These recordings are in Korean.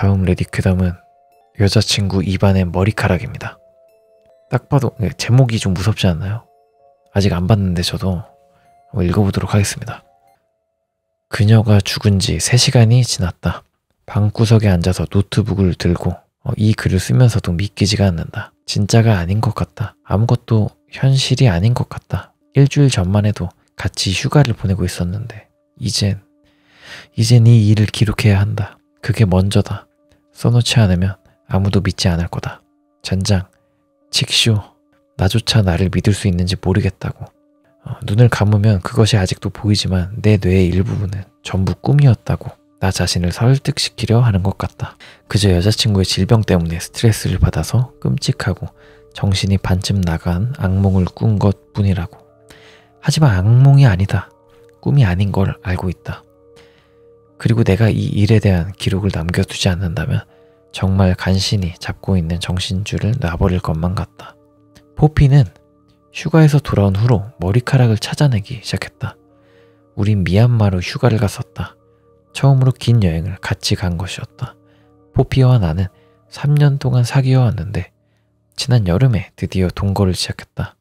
다음 레디퀴덤은 여자친구 입안의 머리카락입니다. 딱 봐도 제목이 좀 무섭지 않나요? 아직 안 봤는데 저도 한번 읽어보도록 하겠습니다. 그녀가 죽은 지 3시간이 지났다. 방구석에 앉아서 노트북을 들고 이 글을 쓰면서도 믿기지가 않는다. 진짜가 아닌 것 같다. 아무것도 현실이 아닌 것 같다. 일주일 전만 해도 같이 휴가를 보내고 있었는데 이젠 이 일을 기록해야 한다. 그게 먼저다. 써놓지 않으면 아무도 믿지 않을 거다. 젠장, 칙쇼, 나조차 나를 믿을 수 있는지 모르겠다고. 눈을 감으면 그것이 아직도 보이지만 내 뇌의 일부분은 전부 꿈이었다고 나 자신을 설득시키려 하는 것 같다. 그저 여자친구의 질병 때문에 스트레스를 받아서 끔찍하고 정신이 반쯤 나간 악몽을 꾼 것 뿐이라고. 하지만 악몽이 아니다. 꿈이 아닌 걸 알고 있다. 그리고 내가 이 일에 대한 기록을 남겨두지 않는다면 정말 간신히 잡고 있는 정신줄을 놔버릴 것만 같다. 포피는 휴가에서 돌아온 후로 머리카락을 찾아내기 시작했다. 우린 미얀마로 휴가를 갔었다. 처음으로 긴 여행을 같이 간 것이었다. 포피와 나는 3년 동안 사귀어 왔는데 지난 여름에 드디어 동거를 시작했다.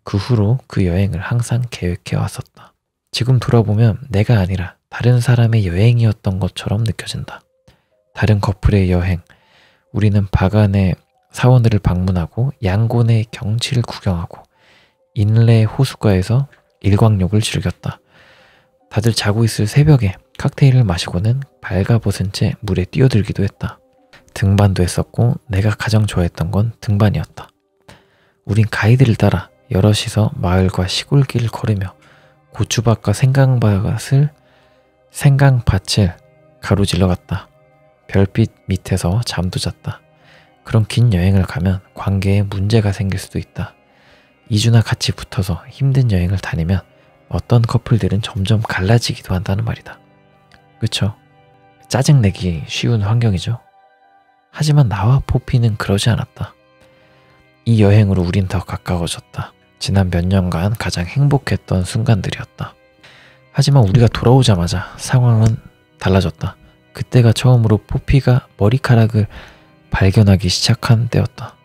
그 후로 그 여행을 항상 계획해 왔었다. 지금 돌아보면 내가 아니라 다른 사람의 여행이었던 것처럼 느껴진다. 다른 커플의 여행, 우리는 바간의 사원들을 방문하고 양곤의 경치를 구경하고 인레 호숫가에서 일광욕을 즐겼다. 다들 자고 있을 새벽에 칵테일을 마시고는 발가벗은 채 물에 뛰어들기도 했다. 등반도 했었고 내가 가장 좋아했던 건 등반이었다. 우린 가이드를 따라 여럿이서 마을과 시골길을 걸으며 고추밭과 생강밭을 가로질러 갔다. 별빛 밑에서 잠도 잤다. 그런 긴 여행을 가면 관계에 문제가 생길 수도 있다. 2주나 같이 붙어서 힘든 여행을 다니면 어떤 커플들은 점점 갈라지기도 한다는 말이다. 그쵸? 짜증내기 쉬운 환경이죠. 하지만 나와 포피는 그러지 않았다. 이 여행으로 우린 더 가까워졌다. 지난 몇 년간 가장 행복했던 순간들이었다. 하지만 우리가 돌아오자마자 상황은 달라졌다. 그때가 처음으로 포피가 머리카락을 발견하기 시작한 때였다.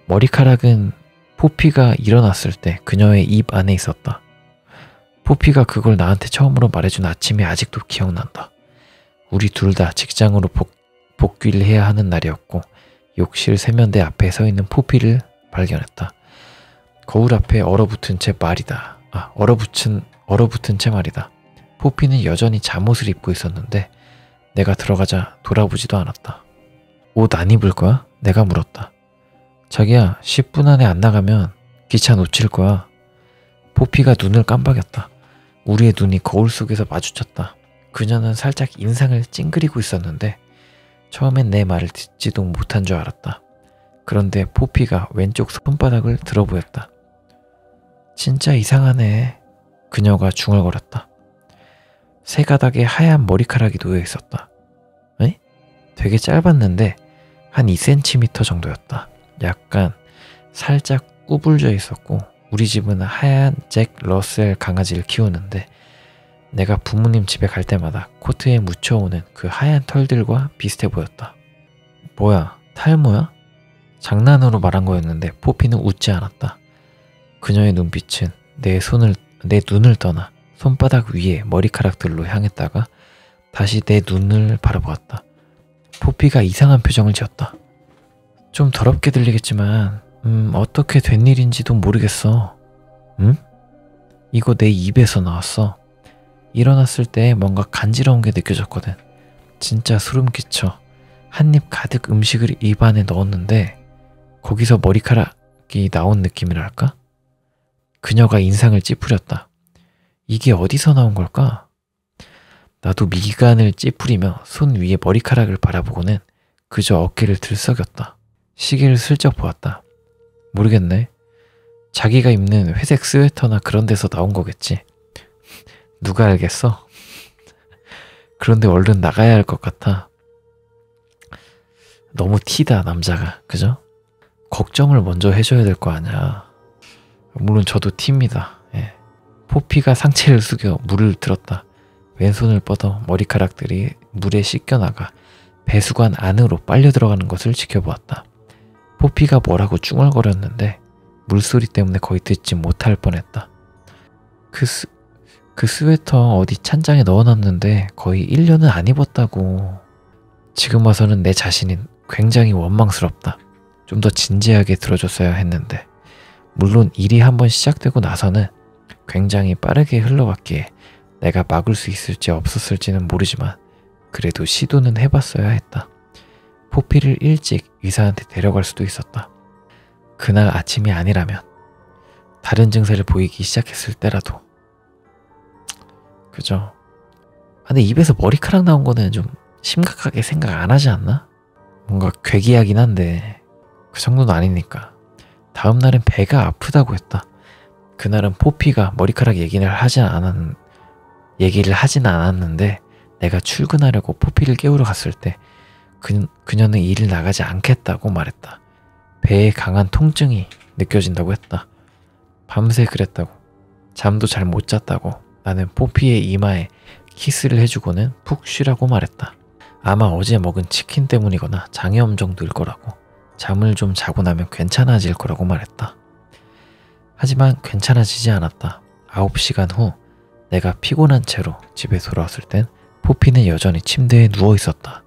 머리카락은 포피가 일어났을 때 그녀의 입 안에 있었다. 포피가 그걸 나한테 처음으로 말해준 아침이 아직도 기억난다. 우리 둘 다 직장으로 복귀를 해야 하는 날이었고 욕실 세면대 앞에 서 있는 포피를 발견했다. 거울 앞에 얼어붙은 채 말이다. 얼어붙은 채 말이다. 포피는 여전히 잠옷을 입고 있었는데 내가 들어가자 돌아보지도 않았다. 옷 안 입을 거야? 내가 물었다. 자기야, 10분 안에 안 나가면 기차 놓칠 거야. 포피가 눈을 깜빡였다. 우리의 눈이 거울 속에서 마주쳤다. 그녀는 살짝 인상을 찡그리고 있었는데 처음엔 내 말을 듣지도 못한 줄 알았다. 그런데 포피가 왼쪽 손바닥을 들어 보였다. 진짜 이상하네. 그녀가 중얼거렸다. 세 가닥의 하얀 머리카락이 놓여 있었다. 에? 되게 짧았는데 한 2cm 정도였다. 약간 살짝 구불져 있었고 우리 집은 하얀 잭 러셀 강아지를 키우는데 내가 부모님 집에 갈 때마다 코트에 묻혀오는 그 하얀 털들과 비슷해 보였다. 뭐야, 탈모야? 장난으로 말한 거였는데 포피는 웃지 않았다. 그녀의 눈빛은 내 눈을 떠나 손바닥 위에 머리카락들로 향했다가 다시 내 눈을 바라보았다. 포피가 이상한 표정을 지었다. 좀 더럽게 들리겠지만 어떻게 된 일인지도 모르겠어. 응? 이거 내 입에서 나왔어. 일어났을 때 뭔가 간지러운 게 느껴졌거든. 진짜 소름 끼쳐. 한 입 가득 음식을 입 안에 넣었는데 거기서 머리카락이 나온 느낌이랄까? 그녀가 인상을 찌푸렸다. 이게 어디서 나온 걸까? 나도 미간을 찌푸리며 손 위에 머리카락을 바라보고는 그저 어깨를 들썩였다. 시계를 슬쩍 보았다. 모르겠네. 자기가 입는 회색 스웨터나 그런 데서 나온 거겠지. 누가 알겠어? 그런데 얼른 나가야 할 것 같아. 너무 티다, 남자가. 그죠? 걱정을 먼저 해줘야 될 거 아니야. 물론 저도 티입니다. 예. 포피가 상체를 숙여 물을 들었다. 왼손을 뻗어 머리카락들이 물에 씻겨나가 배수관 안으로 빨려 들어가는 것을 지켜보았다. 포피가 뭐라고 쭝얼거렸는데 물소리 때문에 거의 듣지 못할 뻔했다. 그 스웨터 어디 찬장에 넣어놨는데 거의 1년은 안 입었다고. 지금 와서는 내 자신이 굉장히 원망스럽다. 좀 더 진지하게 들어줬어야 했는데. 물론 일이 한번 시작되고 나서는 굉장히 빠르게 흘러갔기에 내가 막을 수 있을지 없었을지는 모르지만 그래도 시도는 해봤어야 했다. 포피를 일찍 의사한테 데려갈 수도 있었다. 그날 아침이 아니라면 다른 증세를 보이기 시작했을 때라도. 그죠? 근데 입에서 머리카락 나온 거는 좀 심각하게 생각 안 하지 않나? 뭔가 괴기하긴 한데 그 정도는 아니니까. 다음 날은 배가 아프다고 했다. 그날은 포피가 머리카락 얘기를 하진 않았는데 내가 출근하려고 포피를 깨우러 갔을 때 그녀는 일을 나가지 않겠다고 말했다. 배에 강한 통증이 느껴진다고 했다. 밤새 그랬다고. 잠도 잘 못 잤다고. 나는 포피의 이마에 키스를 해주고는 푹 쉬라고 말했다. 아마 어제 먹은 치킨 때문이거나 장염 정도일 거라고. 잠을 좀 자고 나면 괜찮아질 거라고 말했다. 하지만 괜찮아지지 않았다. 9시간 후 내가 피곤한 채로 집에 돌아왔을 땐 포피는 여전히 침대에 누워 있었다.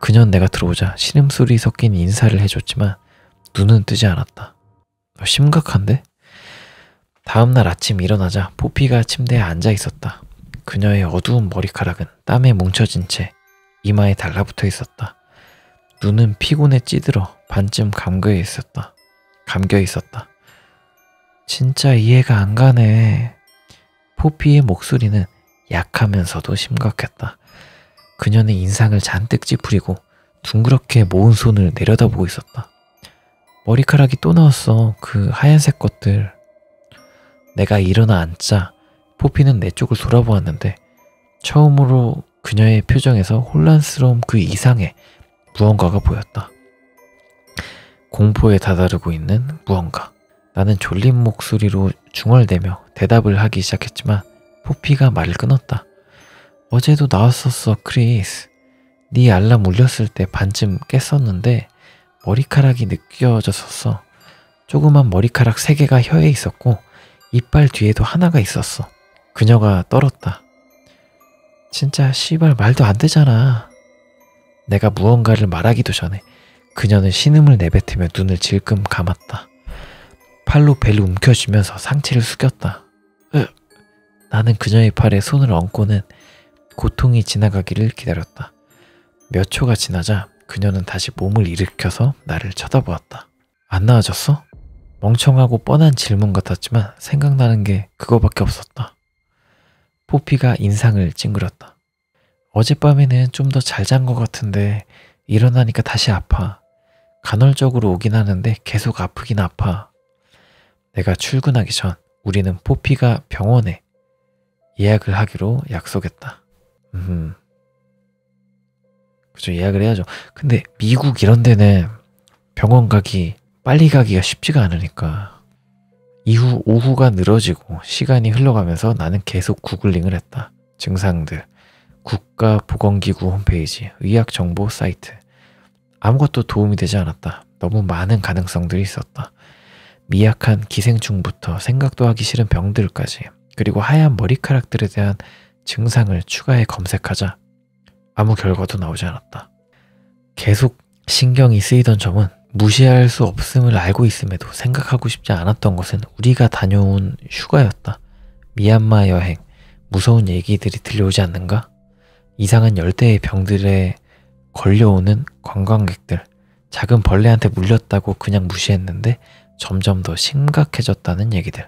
그녀는 내가 들어오자 신음소리 섞인 인사를 해줬지만 눈은 뜨지 않았다. 심각한데? 다음날 아침 일어나자 포피가 침대에 앉아 있었다. 그녀의 어두운 머리카락은 땀에 뭉쳐진 채 이마에 달라붙어 있었다. 눈은 피곤에 찌들어 반쯤 감겨 있었다. 진짜 이해가 안 가네. 포피의 목소리는 약하면서도 심각했다. 그녀는 인상을 잔뜩 찌푸리고 둥그렇게 모은 손을 내려다보고 있었다. 머리카락이 또 나왔어. 그 하얀색 것들. 내가 일어나 앉자 포피는 내 쪽을 돌아보았는데 처음으로 그녀의 표정에서 혼란스러움 그 이상의 무언가가 보였다. 공포에 다다르고 있는 무언가. 나는 졸린 목소리로 중얼대며 대답을 하기 시작했지만 포피가 말을 끊었다. 어제도 나왔었어, 크리스. 네 알람 울렸을 때 반쯤 깼었는데 머리카락이 느껴졌었어. 조그만 머리카락 3개가 혀에 있었고 이빨 뒤에도 하나가 있었어. 그녀가 떨었다. 진짜 씨발 말도 안 되잖아. 내가 무언가를 말하기도 전에 그녀는 신음을 내뱉으며 눈을 질끔 감았다. 팔로 배를 움켜쥐면서 상체를 숙였다. 나는 그녀의 팔에 손을 얹고는 고통이 지나가기를 기다렸다. 몇 초가 지나자 그녀는 다시 몸을 일으켜서 나를 쳐다보았다. 안 나아졌어? 멍청하고 뻔한 질문 같았지만 생각나는 게 그거밖에 없었다. 포피가 인상을 찡그렸다. 어젯밤에는 좀 더 잘 잔 것 같은데 일어나니까 다시 아파. 간헐적으로 오긴 하는데 계속 아프긴 아파. 내가 출근하기 전 우리는 포피가 병원에 예약을 하기로 약속했다. 그죠, 예약을 해야죠. 근데 미국 이런 데는 병원 빨리 가기가 쉽지가 않으니까. 이후 오후가 늘어지고 시간이 흘러가면서 나는 계속 구글링을 했다. 증상들, 국가보건기구 홈페이지, 의학정보 사이트. 아무것도 도움이 되지 않았다. 너무 많은 가능성들이 있었다. 미약한 기생충부터 생각도 하기 싫은 병들까지, 그리고 하얀 머리카락들에 대한 증상을 추가해 검색하자 아무 결과도 나오지 않았다. 계속 신경이 쓰이던 점은 무시할 수 없음을 알고 있음에도 생각하고 싶지 않았던 것은 우리가 다녀온 휴가였다. 미얀마 여행, 무서운 얘기들이 들려오지 않는가? 이상한 열대의 병들에 걸려오는 관광객들, 작은 벌레한테 물렸다고 그냥 무시했는데 점점 더 심각해졌다는 얘기들.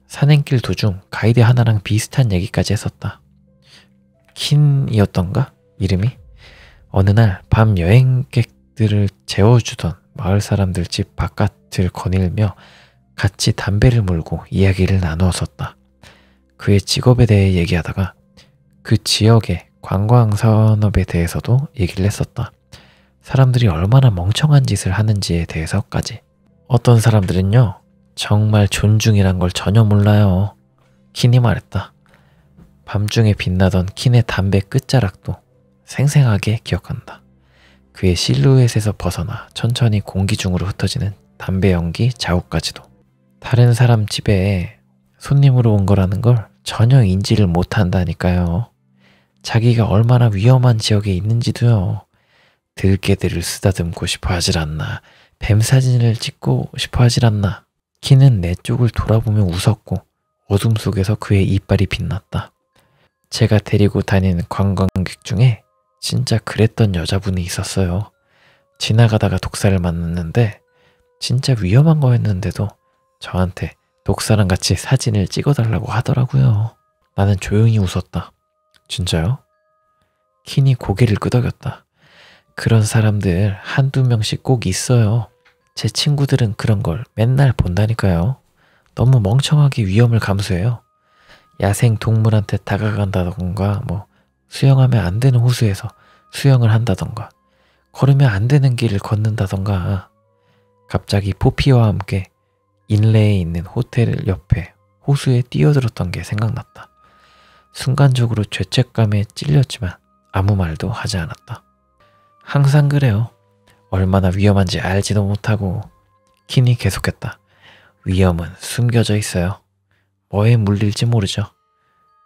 산행길 도중 가이드 하나랑 비슷한 얘기까지 했었다. 킨이었던가? 이름이? 어느 날 밤 여행객들을 재워주던 마을 사람들 집 바깥을 거닐며 같이 담배를 물고 이야기를 나누었었다. 그의 직업에 대해 얘기하다가 그 지역의 관광산업에 대해서도 얘기를 했었다. 사람들이 얼마나 멍청한 짓을 하는지에 대해서까지. 어떤 사람들은요, 정말 존중이란 걸 전혀 몰라요. 킨이 말했다. 밤중에 빛나던 킨의 담배 끝자락도 생생하게 기억한다. 그의 실루엣에서 벗어나 천천히 공기 중으로 흩어지는 담배 연기 자국까지도. 다른 사람 집에 손님으로 온 거라는 걸 전혀 인지를 못한다니까요. 자기가 얼마나 위험한 지역에 있는지도요. 들깨들을 쓰다듬고 싶어 하질 않나. 뱀 사진을 찍고 싶어 하질 않나. 키는 내 쪽을 돌아보며 웃었고 어둠 속에서 그의 이빨이 빛났다. 제가 데리고 다니는 관광객 중에 진짜 그랬던 여자분이 있었어요. 지나가다가 독사를 만났는데 진짜 위험한 거였는데도 저한테 독사랑 같이 사진을 찍어달라고 하더라고요. 나는 조용히 웃었다. 진짜요? 킨이 고개를 끄덕였다. 그런 사람들 한두 명씩 꼭 있어요. 제 친구들은 그런 걸 맨날 본다니까요. 너무 멍청하게 위험을 감수해요. 야생 동물한테 다가간다던가 수영하면 안 되는 호수에서 수영을 한다던가 걸으면 안 되는 길을 걷는다던가. 갑자기 포피와 함께 인레에 있는 호텔 옆에 호수에 뛰어들었던 게 생각났다. 순간적으로 죄책감에 찔렸지만 아무 말도 하지 않았다. 항상 그래요. 얼마나 위험한지 알지도 못하고. 킨이 계속했다. 위험은 숨겨져 있어요. 뭐에 물릴지 모르죠.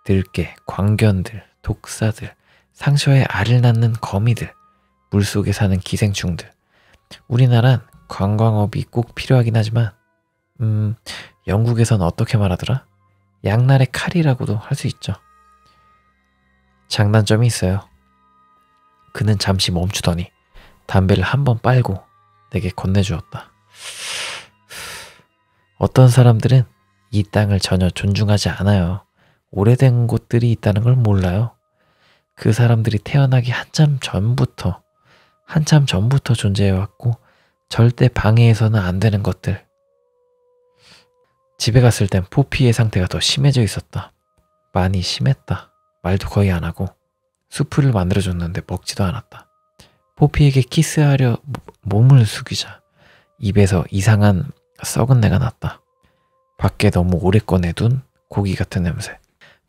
들깨, 광견들, 독사들, 상처에 알을 낳는 거미들, 물속에 사는 기생충들. 우리나란 관광업이 꼭 필요하긴 하지만 영국에선 어떻게 말하더라? 양날의 칼이라고도 할 수 있죠. 장단점이 있어요. 그는 잠시 멈추더니 담배를 한 번 빨고 내게 건네주었다. 어떤 사람들은 이 땅을 전혀 존중하지 않아요. 오래된 곳들이 있다는 걸 몰라요. 그 사람들이 태어나기 한참 전부터 존재해왔고 절대 방해해서는 안 되는 것들. 집에 갔을 땐 포피의 상태가 더 심해져 있었다. 많이 심했다. 말도 거의 안 하고 수프를 만들어줬는데 먹지도 않았다. 포피에게 키스하려 몸을 숙이자 입에서 이상한 썩은 내가 났다. 밖에 너무 오래 꺼내둔 고기 같은 냄새.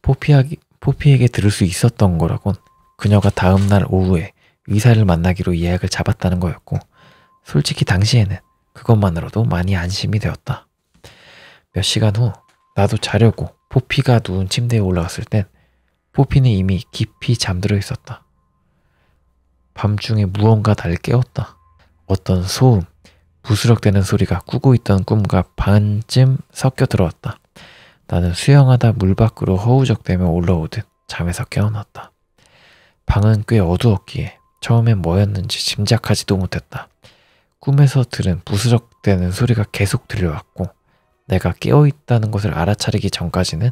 포피에게 들을 수 있었던 거라곤 그녀가 다음날 오후에 의사를 만나기로 예약을 잡았다는 거였고, 솔직히 당시에는 그것만으로도 많이 안심이 되었다. 몇 시간 후 나도 자려고 포피가 누운 침대에 올라갔을 땐 포피는 이미 깊이 잠들어 있었다. 밤중에 무언가 날 깨웠다. 어떤 소음, 부스럭대는 소리가 꾸고 있던 꿈과 반쯤 섞여 들어왔다. 나는 수영하다 물 밖으로 허우적대며 올라오듯 잠에서 깨어났다. 방은 꽤 어두웠기에 처음엔 뭐였는지 짐작하지도 못했다. 꿈에서 들은 부스럭대는 소리가 계속 들려왔고 내가 깨어있다는 것을 알아차리기 전까지는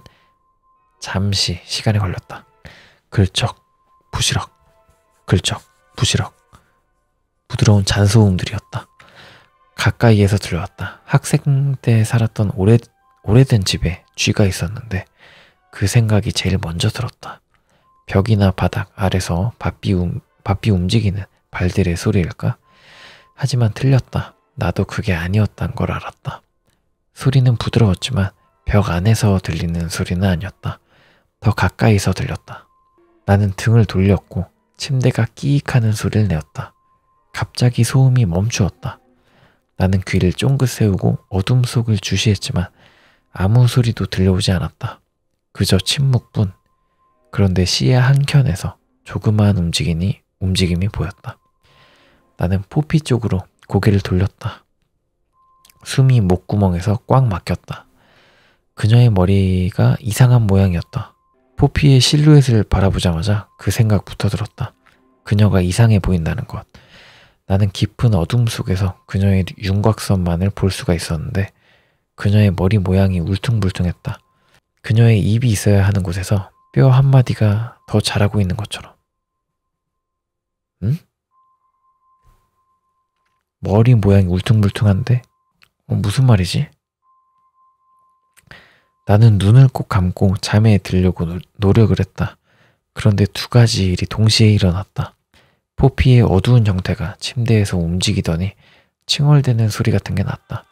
잠시 시간이 걸렸다. 글쩍, 부시럭, 글쩍, 부시럭. 부드러운 잔소음들이었다. 가까이에서 들려왔다. 학생 때 살았던 오래된 집에 쥐가 있었는데 그 생각이 제일 먼저 들었다. 벽이나 바닥 아래서 바삐 움직이는 발들의 소리일까? 하지만 틀렸다. 나도 그게 아니었단 걸 알았다. 소리는 부드러웠지만 벽 안에서 들리는 소리는 아니었다. 더 가까이서 들렸다. 나는 등을 돌렸고 침대가 끼익하는 소리를 내었다. 갑자기 소음이 멈추었다. 나는 귀를 쫑긋 세우고 어둠 속을 주시했지만 아무 소리도 들려오지 않았다. 그저 침묵뿐. 그런데 시야 한켠에서 조그마한 움직임이 보였다. 나는 포피 쪽으로 고개를 돌렸다. 숨이 목구멍에서 꽉 막혔다. 그녀의 머리가 이상한 모양이었다. 포피의 실루엣을 바라보자마자 그 생각부터 들었다. 그녀가 이상해 보인다는 것. 나는 깊은 어둠 속에서 그녀의 윤곽선만을 볼 수가 있었는데 그녀의 머리 모양이 울퉁불퉁했다. 그녀의 입이 있어야 하는 곳에서 뼈 한 마디가 더 자라고 있는 것처럼. 응? 머리 모양이 울퉁불퉁한데? 무슨 말이지? 나는 눈을 꼭 감고 잠에 들려고 노력을 했다. 그런데 두 가지 일이 동시에 일어났다. 포피의 어두운 형태가 침대에서 움직이더니 칭얼대는 소리 같은 게 났다.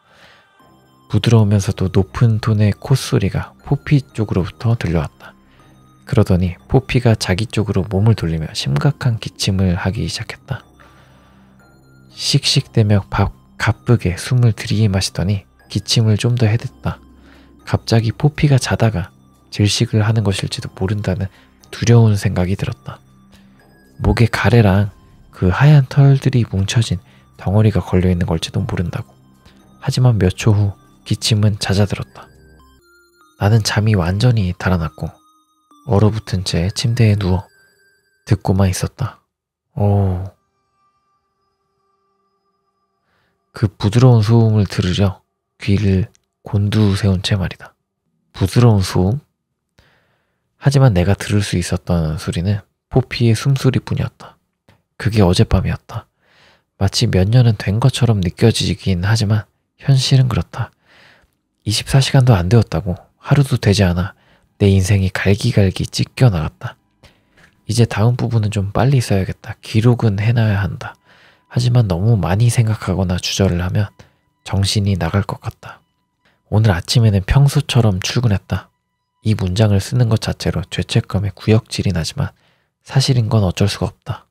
부드러우면서도 높은 톤의 콧소리가 포피 쪽으로부터 들려왔다. 그러더니 포피가 자기 쪽으로 몸을 돌리며 심각한 기침을 하기 시작했다. 씩씩대며 가쁘게 숨을 들이마시더니 기침을 좀 더 해댔다. 갑자기 포피가 자다가 질식을 하는 것일지도 모른다는 두려운 생각이 들었다. 목에 가래랑 그 하얀 털들이 뭉쳐진 덩어리가 걸려있는 걸지도 모른다고. 하지만 몇 초 후 기침은 잦아들었다. 나는 잠이 완전히 달아났고 얼어붙은 채 침대에 누워 듣고만 있었다. 그 부드러운 소음을 들으려 귀를 곤두세운 채 말이다. 부드러운 소음? 하지만 내가 들을 수 있었던 소리는 포피의 숨소리뿐이었다. 그게 어젯밤이었다. 마치 몇 년은 된 것처럼 느껴지긴 하지만 현실은 그렇다. 24시간도 안 되었다고. 하루도 되지 않아 내 인생이 갈기갈기 찢겨 나갔다. 이제 다음 부분은 좀 빨리 써야겠다. 기록은 해놔야 한다. 하지만 너무 많이 생각하거나 주저를 하면 정신이 나갈 것 같다. 오늘 아침에는 평소처럼 출근했다. 이 문장을 쓰는 것 자체로 죄책감에 구역질이 나지만 사실인 건 어쩔 수가 없다.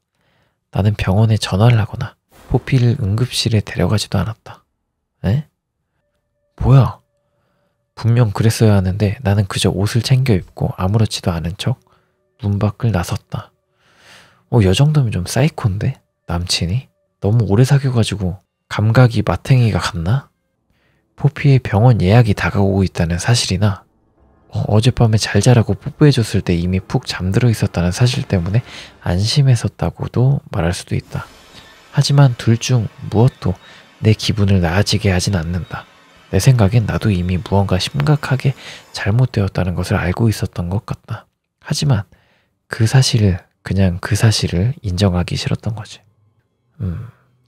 나는 병원에 전화를 하거나 포피를 응급실에 데려가지도 않았다. 에? 뭐야? 분명 그랬어야 하는데 나는 그저 옷을 챙겨 입고 아무렇지도 않은 척 문 밖을 나섰다. 요 정도면 좀 사이코인데? 남친이? 너무 오래 사귀어가지고 감각이 마탱이가 갔나? 포피의 병원 예약이 다가오고 있다는 사실이나 어젯밤에 잘 자라고 뽀뽀해줬을 때 이미 푹 잠들어 있었다는 사실 때문에 안심했었다고도 말할 수도 있다. 하지만 둘 중 무엇도 내 기분을 나아지게 하진 않는다. 내 생각엔 나도 이미 무언가 심각하게 잘못되었다는 것을 알고 있었던 것 같다. 하지만 그냥 그 사실을 인정하기 싫었던 거지.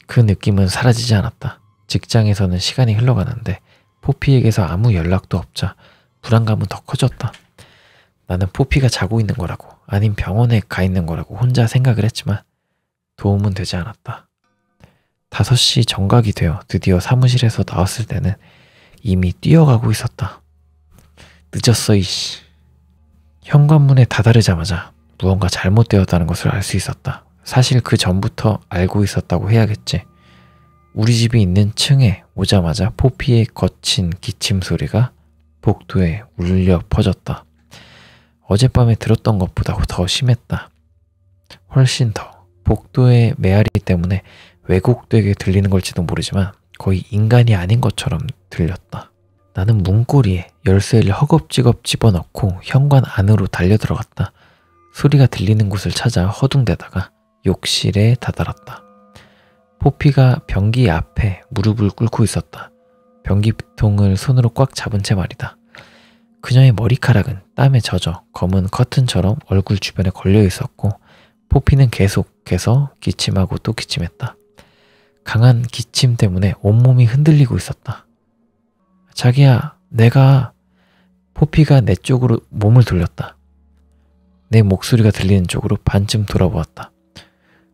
그 느낌은 사라지지 않았다. 직장에서는 시간이 흘러가는데 포피에게서 아무 연락도 없자 불안감은 더 커졌다. 나는 포피가 자고 있는 거라고 아님 병원에 가 있는 거라고 혼자 생각을 했지만 도움은 되지 않았다. 5시 정각이 되어 드디어 사무실에서 나왔을 때는 이미 뛰어가고 있었다. 늦었어 이씨. 현관문에 다다르자마자 무언가 잘못되었다는 것을 알 수 있었다. 사실 그 전부터 알고 있었다고 해야겠지. 우리 집이 있는 층에 오자마자 포피의 거친 기침 소리가 복도에 울려 퍼졌다. 어젯밤에 들었던 것보다 더 심했다. 훨씬 더. 복도의 메아리 때문에 왜곡되게 들리는 걸지도 모르지만 거의 인간이 아닌 것처럼 들렸다. 나는 문고리에 열쇠를 허겁지겁 집어넣고 현관 안으로 달려들어갔다. 소리가 들리는 곳을 찾아 허둥대다가 욕실에 다다랐다. 포피가 변기 앞에 무릎을 꿇고 있었다. 변기통을 손으로 꽉 잡은 채 말이다. 그녀의 머리카락은 땀에 젖어 검은 커튼처럼 얼굴 주변에 걸려 있었고 포피는 계속해서 기침하고 또 기침했다. 강한 기침 때문에 온몸이 흔들리고 있었다. 자기야, 포피가 내 쪽으로 몸을 돌렸다. 내 목소리가 들리는 쪽으로 반쯤 돌아보았다.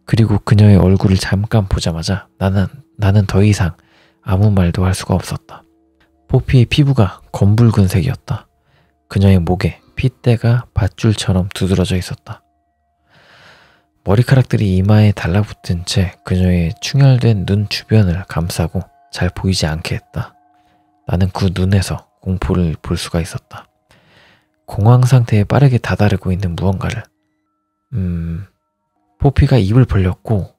그리고 그녀의 얼굴을 잠깐 보자마자 나는 더 이상 아무 말도 할 수가 없었다. 포피의 피부가 검붉은 색이었다. 그녀의 목에 핏대가 밧줄처럼 두드러져 있었다. 머리카락들이 이마에 달라붙은 채 그녀의 충혈된 눈 주변을 감싸고 잘 보이지 않게 했다. 나는 그 눈에서 공포를 볼 수가 있었다. 공황 상태에 빠르게 다다르고 있는 무언가를. 포피가 입을 벌렸고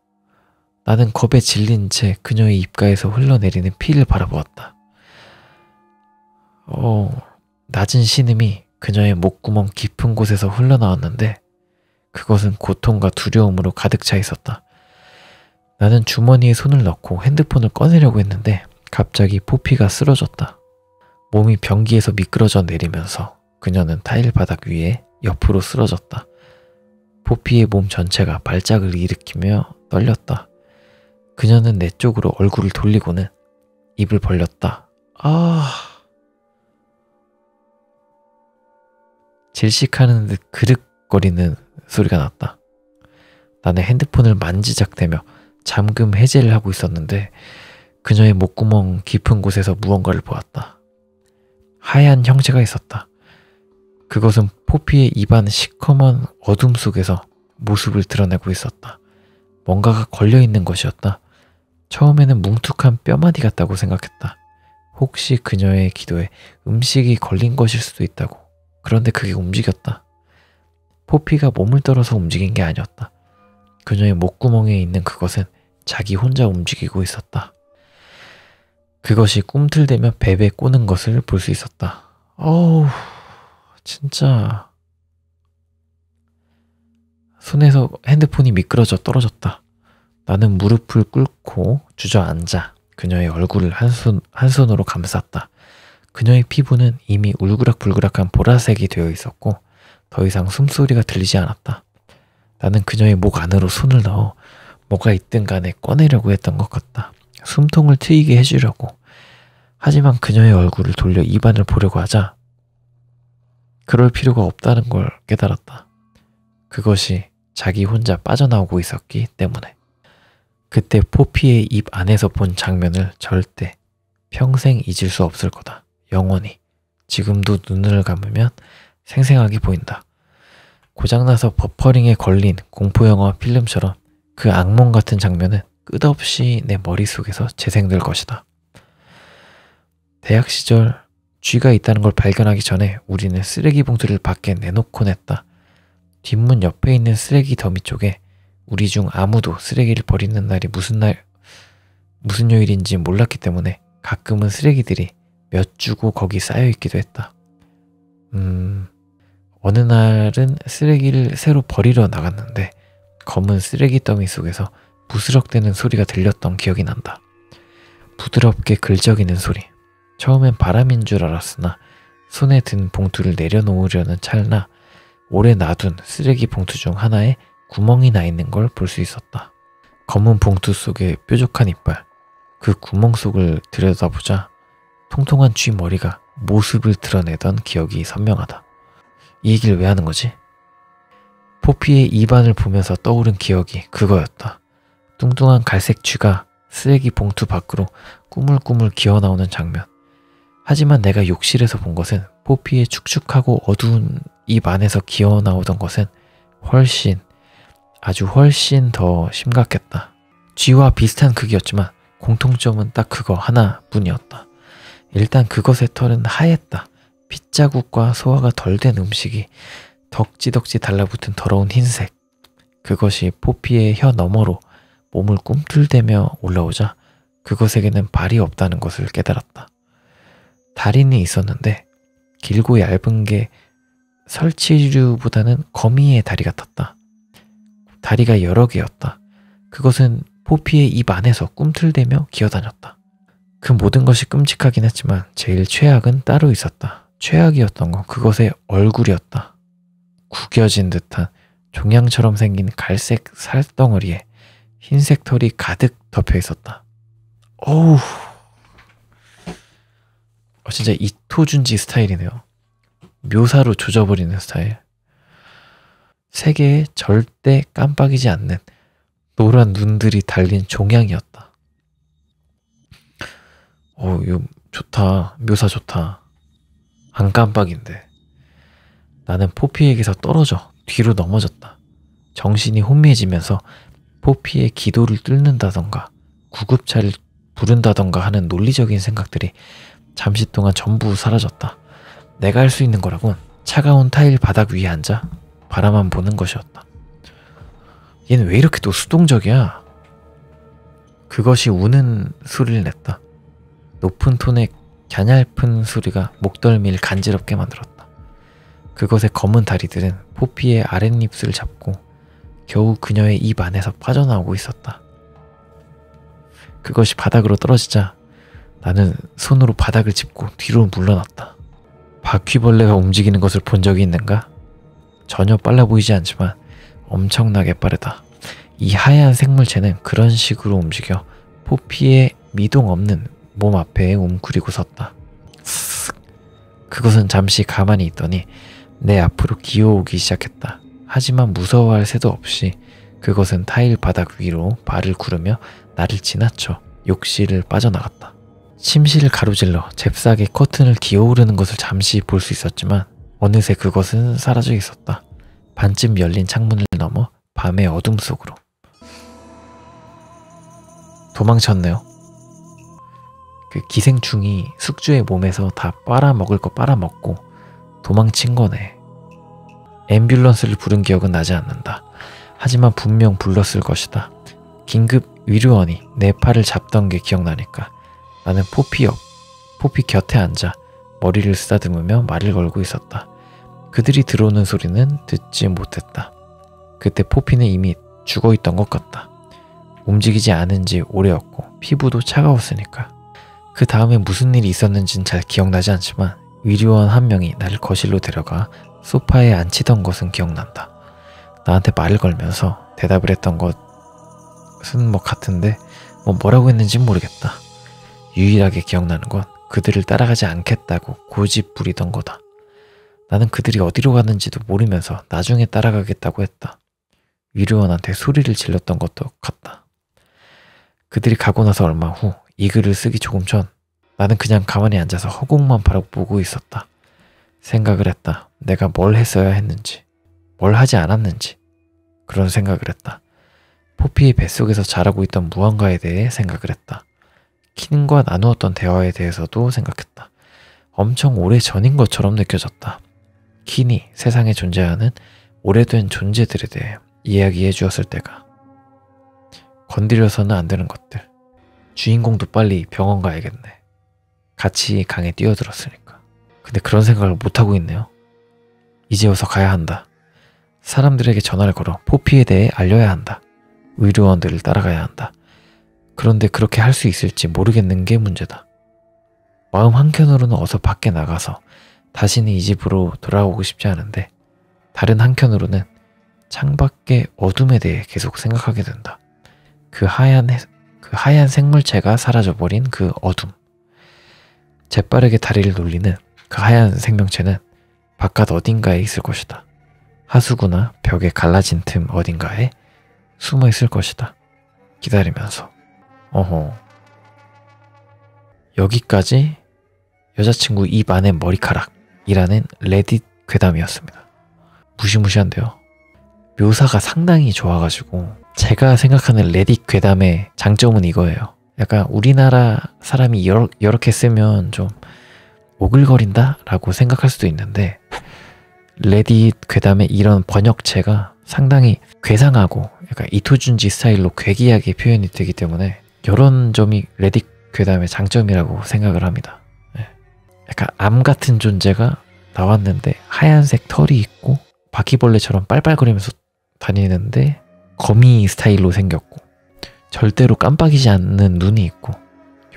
나는 겁에 질린 채 그녀의 입가에서 흘러내리는 피를 바라보았다. 낮은 신음이 그녀의 목구멍 깊은 곳에서 흘러나왔는데 그것은 고통과 두려움으로 가득 차 있었다. 나는 주머니에 손을 넣고 핸드폰을 꺼내려고 했는데 갑자기 포피가 쓰러졌다. 몸이 변기에서 미끄러져 내리면서 그녀는 타일 바닥 위에 옆으로 쓰러졌다. 포피의 몸 전체가 발작을 일으키며 떨렸다. 그녀는 내 쪽으로 얼굴을 돌리고는 입을 벌렸다. 질식하는 듯 그득거리는 소리가 났다. 나는 핸드폰을 만지작대며 잠금 해제를 하고 있었는데 그녀의 목구멍 깊은 곳에서 무언가를 보았다. 하얀 형체가 있었다. 그것은 포피의 입안 시커먼 어둠 속에서 모습을 드러내고 있었다. 뭔가가 걸려있는 것이었다. 처음에는 뭉툭한 뼈마디 같다고 생각했다. 혹시 그녀의 기도에 음식이 걸린 것일 수도 있다고. 그런데 그게 움직였다. 포피가 몸을 떨어서 움직인 게 아니었다. 그녀의 목구멍에 있는 그것은 자기 혼자 움직이고 있었다. 그것이 꿈틀대며 베베 꼬는 것을 볼 수 있었다. 어우, 진짜. 손에서 핸드폰이 미끄러져 떨어졌다. 나는 무릎을 꿇고 주저앉아 그녀의 얼굴을 한 손으로 감쌌다. 그녀의 피부는 이미 울그락불그락한 보라색이 되어 있었고 더 이상 숨소리가 들리지 않았다. 나는 그녀의 목 안으로 손을 넣어 뭐가 있든 간에 꺼내려고 했던 것 같다. 숨통을 트이게 해주려고. 하지만 그녀의 얼굴을 돌려 입안을 보려고 하자 그럴 필요가 없다는 걸 깨달았다. 그것이 자기 혼자 빠져나오고 있었기 때문에. 그때 포피의 입 안에서 본 장면을 절대 평생 잊을 수 없을 거다. 영원히. 지금도 눈을 감으면 생생하게 보인다. 고장나서 버퍼링에 걸린 공포영화 필름처럼 그 악몽 같은 장면은 끝없이 내 머릿속에서 재생될 것이다. 대학 시절 쥐가 있다는 걸 발견하기 전에 우리는 쓰레기 봉투를 밖에 내놓곤 했다. 뒷문 옆에 있는 쓰레기 더미 쪽에 우리 중 아무도 쓰레기를 버리는 날이 무슨 요일인지 몰랐기 때문에 가끔은 쓰레기들이 몇 주고 거기 쌓여 있기도 했다. 어느 날은 쓰레기를 새로 버리러 나갔는데 검은 쓰레기 더미 속에서 부스럭대는 소리가 들렸던 기억이 난다. 부드럽게 긁적이는 소리. 처음엔 바람인 줄 알았으나 손에 든 봉투를 내려놓으려는 찰나 오래 놔둔 쓰레기 봉투 중 하나에 구멍이 나 있는 걸 볼 수 있었다. 검은 봉투 속에 뾰족한 이빨, 그 구멍 속을 들여다보자 통통한 쥐 머리가 모습을 드러내던 기억이 선명하다. 이 얘기를 왜 하는 거지? 포피의 입안을 보면서 떠오른 기억이 그거였다. 뚱뚱한 갈색 쥐가 쓰레기 봉투 밖으로 꾸물꾸물 기어나오는 장면. 하지만 내가 욕실에서 본 것은 포피의 축축하고 어두운 입 안에서 기어나오던 것은 아주 훨씬 더 심각했다. 쥐와 비슷한 크기였지만 공통점은 딱 그거 하나뿐이었다. 일단 그것의 털은 하였다. 핏자국과 소화가 덜 된 음식이 덕지덕지 달라붙은 더러운 흰색. 그것이 포피의 혀 너머로 몸을 꿈틀대며 올라오자 그것에게는 발이 없다는 것을 깨달았다. 다리는 있었는데 길고 얇은 게 설치류보다는 거미의 다리 같았다. 다리가 여러 개였다. 그것은 포피의 입 안에서 꿈틀대며 기어다녔다. 그 모든 것이 끔찍하긴 했지만 제일 최악은 따로 있었다. 최악이었던 건 그것의 얼굴이었다. 구겨진 듯한 종양처럼 생긴 갈색 살덩어리에 흰색 털이 가득 덮여 있었다. 어우, 진짜 이토준지 스타일이네요. 묘사로 조져버리는 스타일. 세계에 절대 깜빡이지 않는 노란 눈들이 달린 종양이었다. 이거 좋다. 묘사 좋다. 안 깜빡인데. 나는 포피에게서 떨어져 뒤로 넘어졌다. 정신이 혼미해지면서 포피의 기도를 뚫는다던가 구급차를 부른다던가 하는 논리적인 생각들이 잠시 동안 전부 사라졌다. 내가 할 수 있는 거라곤 차가운 타일 바닥 위에 앉아 바라만 보는 것이었다. 얘는 왜 이렇게 또 수동적이야? 그것이 우는 소리를 냈다. 높은 톤의 갸냘픈 소리가 목덜미를 간지럽게 만들었다. 그것의 검은 다리들은 포피의 아랫입술을 잡고 겨우 그녀의 입 안에서 빠져나오고 있었다. 그것이 바닥으로 떨어지자 나는 손으로 바닥을 짚고 뒤로 물러났다. 바퀴벌레가 움직이는 것을 본 적이 있는가? 전혀 빨라 보이지 않지만 엄청나게 빠르다. 이 하얀 생물체는 그런 식으로 움직여 포피의 미동 없는 몸 앞에 웅크리고 섰다. 그것은 잠시 가만히 있더니 내 앞으로 기어오기 시작했다. 하지만 무서워할 새도 없이 그것은 타일 바닥 위로 발을 구르며 나를 지나쳐 욕실을 빠져나갔다. 침실을 가로질러 잽싸게 커튼을 기어오르는 것을 잠시 볼 수 있었지만 어느새 그것은 사라져 있었다. 반쯤 열린 창문을 넘어 밤의 어둠 속으로. 도망쳤네요. 그 기생충이 숙주의 몸에서 다 빨아먹을 거 빨아먹고 도망친 거네. 앰뷸런스를 부른 기억은 나지 않는다. 하지만 분명 불렀을 것이다. 긴급 위로원이 내 팔을 잡던 게 기억나니까. 나는 포피 곁에 앉아 머리를 쓰다듬으며 말을 걸고 있었다. 그들이 들어오는 소리는 듣지 못했다. 그때 포피는 이미 죽어있던 것 같다. 움직이지 않은 지 오래였고 피부도 차가웠으니까. 그 다음에 무슨 일이 있었는지는 잘 기억나지 않지만 위로원 한 명이 나를 거실로 데려가 소파에 앉히던 것은 기억난다. 나한테 말을 걸면서 대답을 했던 것은 같은데 뭐라고 했는지는 모르겠다. 유일하게 기억나는 건 그들을 따라가지 않겠다고 고집 부리던 거다. 나는 그들이 어디로 가는지도 모르면서 나중에 따라가겠다고 했다. 위로원한테 소리를 질렀던 것도 같다. 그들이 가고 나서 얼마 후 이 글을 쓰기 조금 전 나는 그냥 가만히 앉아서 허공만 바라보고 있었다. 생각을 했다. 내가 뭘 했어야 했는지, 뭘 하지 않았는지 그런 생각을 했다. 포피의 뱃속에서 자라고 있던 무언가에 대해 생각을 했다. 킨과 나누었던 대화에 대해서도 생각했다. 엄청 오래 전인 것처럼 느껴졌다. 킨이 세상에 존재하는 오래된 존재들에 대해 이야기해 주었을 때가. 건드려서는 안 되는 것들. 주인공도 빨리 병원 가야겠네. 같이 강에 뛰어들었으니까. 근데 그런 생각을 못하고 있네요. 이제 어서 가야 한다. 사람들에게 전화를 걸어 포피에 대해 알려야 한다. 의료원들을 따라가야 한다. 그런데 그렇게 할 수 있을지 모르겠는 게 문제다. 마음 한켠으로는 어서 밖에 나가서 다시는 이 집으로 돌아오고 싶지 않은데 다른 한켠으로는 창밖의 어둠에 대해 계속 생각하게 된다. 그 하얀 생물체가 사라져버린 그 어둠. 재빠르게 다리를 돌리는 그 하얀 생명체는 바깥 어딘가에 있을 것이다. 하수구나 벽에 갈라진 틈 어딘가에 숨어 있을 것이다. 기다리면서. 어허. 여기까지 여자친구 입 안의 머리카락이라는 레딧 괴담이었습니다. 무시무시한데요. 묘사가 상당히 좋아가지고 제가 생각하는 레딧 괴담의 장점은 이거예요. 약간 우리나라 사람이 이렇게 쓰면 좀 오글거린다? 라고 생각할 수도 있는데 레딧 괴담의 이런 번역체가 상당히 괴상하고 약간 이토준지 스타일로 괴기하게 표현이 되기 때문에 이런 점이 레딧 괴담의 장점이라고 생각을 합니다. 약간 암 같은 존재가 나왔는데 하얀색 털이 있고 바퀴벌레처럼 빨빨거리면서 다니는데 거미 스타일로 생겼고 절대로 깜빡이지 않는 눈이 있고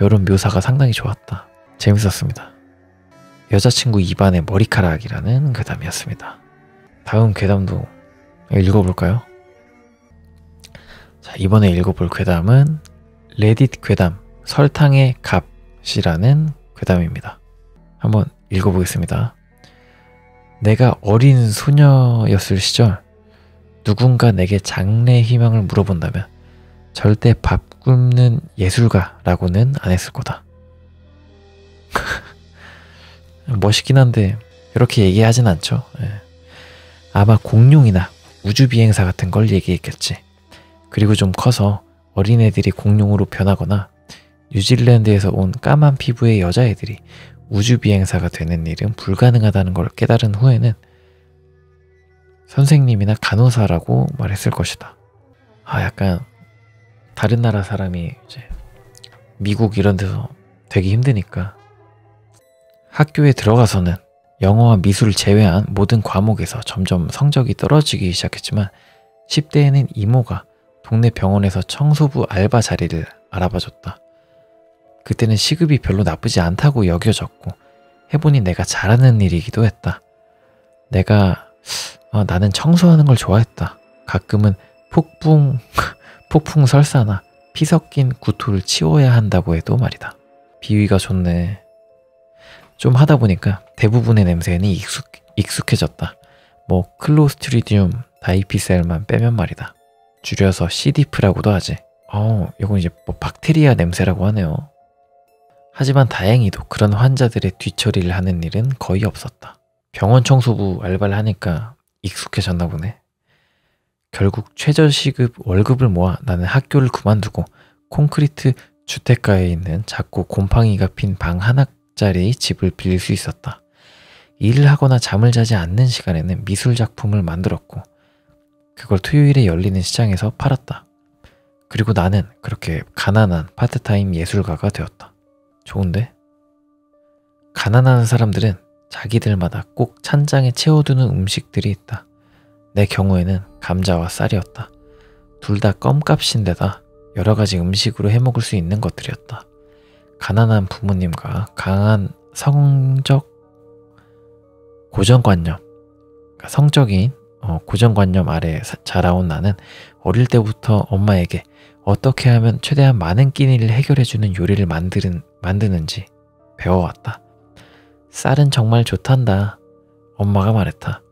이런 묘사가 상당히 좋았다. 재밌었습니다. 여자친구 입안의 머리카락이라는 괴담이었습니다. 다음 괴담도 읽어볼까요? 자, 이번에 읽어볼 괴담은 레딧 괴담 설탕의 값이라는 괴담입니다. 한번 읽어보겠습니다. 내가 어린 소녀였을 시절 누군가 내게 장래 희망을 물어본다면 절대 밥 굽는 예술가라고는 안 했을 거다. 멋있긴 한데 이렇게 얘기하진 않죠. 아마 공룡이나 우주비행사 같은 걸 얘기했겠지. 그리고 좀 커서 어린애들이 공룡으로 변하거나 뉴질랜드에서 온 까만 피부의 여자애들이 우주비행사가 되는 일은 불가능하다는 걸 깨달은 후에는 선생님이나 간호사라고 말했을 것이다. 약간 다른 나라 사람이 이제 미국 이런 데서 되기 힘드니까 학교에 들어가서는 영어와 미술을 제외한 모든 과목에서 점점 성적이 떨어지기 시작했지만 10대에는 이모가 동네 병원에서 청소부 알바 자리를 알아봐줬다. 그때는 시급이 별로 나쁘지 않다고 여겨졌고 해보니 내가 잘하는 일이기도 했다. 나는 청소하는 걸 좋아했다. 가끔은 폭풍 설사나 피 섞인 구토를 치워야 한다고 해도 말이다. 비위가 좋네. 좀 하다 보니까 대부분의 냄새는 익숙해졌다. 클로스트리디움 다이피셀만 빼면 말이다. 줄여서 CDF라고도 하지. 이건 이제 박테리아 냄새라고 하네요. 하지만 다행히도 그런 환자들의 뒤처리를 하는 일은 거의 없었다. 병원 청소부 알바를 하니까 익숙해졌나 보네. 결국 최저시급 월급을 모아 나는 학교를 그만두고 콘크리트 주택가에 있는 작고 곰팡이가 핀 방 하나짜리 집을 빌릴 수 있었다. 일을 하거나 잠을 자지 않는 시간에는 미술 작품을 만들었고 그걸 토요일에 열리는 시장에서 팔았다. 그리고 나는 그렇게 가난한 파트타임 예술가가 되었다. 좋은데? 가난한 사람들은 자기들마다 꼭 찬장에 채워두는 음식들이 있다. 내 경우에는 감자와 쌀이었다. 둘 다 껌값인데다 여러 가지 음식으로 해먹을 수 있는 것들이었다. 가난한 부모님과 강한 성적 고정관념, 그러니까 성적인 고정관념 아래 자라온 나는 어릴 때부터 엄마에게 어떻게 하면 최대한 많은 끼니를 해결해주는 요리를 만드는지 배워왔다. 쌀은 정말 좋단다. 엄마가 말했다.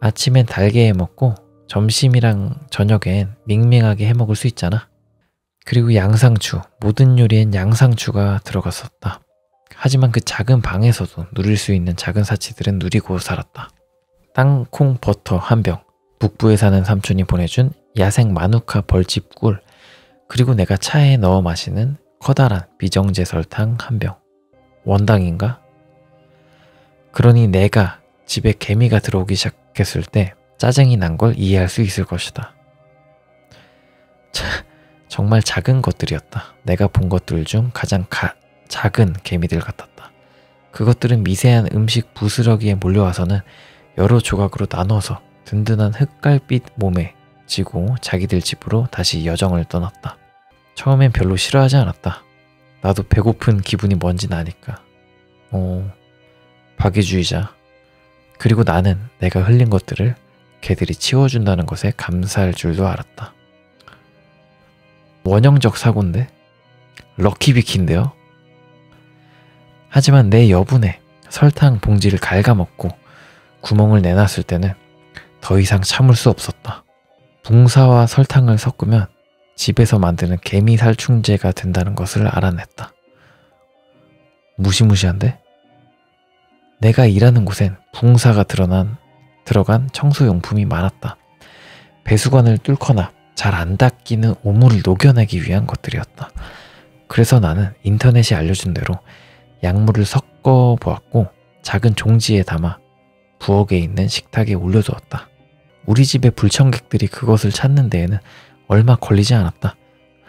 아침엔 달게 해먹고 점심이랑 저녁엔 밍밍하게 해먹을 수 있잖아. 그리고 양상추, 모든 요리엔 양상추가 들어갔었다. 하지만 그 작은 방에서도 누릴 수 있는 작은 사치들은 누리고 살았다. 땅콩 버터 한 병, 북부에 사는 삼촌이 보내준 야생 마누카 벌집 꿀, 그리고 내가 차에 넣어 마시는 커다란 비정제 설탕 한 병. 원당인가? 그러니 내가 집에 개미가 들어오기 시작했을 때 짜증이 난 걸 이해할 수 있을 것이다. 정말 작은 것들이었다. 내가 본 것들 중 가장 작은 개미들 같았다. 그것들은 미세한 음식 부스러기에 몰려와서는 여러 조각으로 나눠서 든든한 흑갈빛 몸에 지고 자기들 집으로 다시 여정을 떠났다. 처음엔 별로 싫어하지 않았다. 나도 배고픈 기분이 뭔지 아니까. 박이주의자. 그리고 나는 내가 흘린 것들을 개들이 치워준다는 것에 감사할 줄도 알았다. 원형적 사고인데? 럭키비키인데요? 하지만 내 여분의 설탕 봉지를 갉아먹고 구멍을 내놨을 때는 더 이상 참을 수 없었다. 붕사와 설탕을 섞으면 집에서 만드는 개미살충제가 된다는 것을 알아냈다. 무시무시한데? 내가 일하는 곳엔 붕사가 들어간 청소용품이 많았다. 배수관을 뚫거나 잘 안 닦이는 오물을 녹여내기 위한 것들이었다. 그래서 나는 인터넷이 알려준 대로 약물을 섞어 보았고 작은 종지에 담아 부엌에 있는 식탁에 올려두었다. 우리 집의 불청객들이 그것을 찾는 데에는 얼마 걸리지 않았다.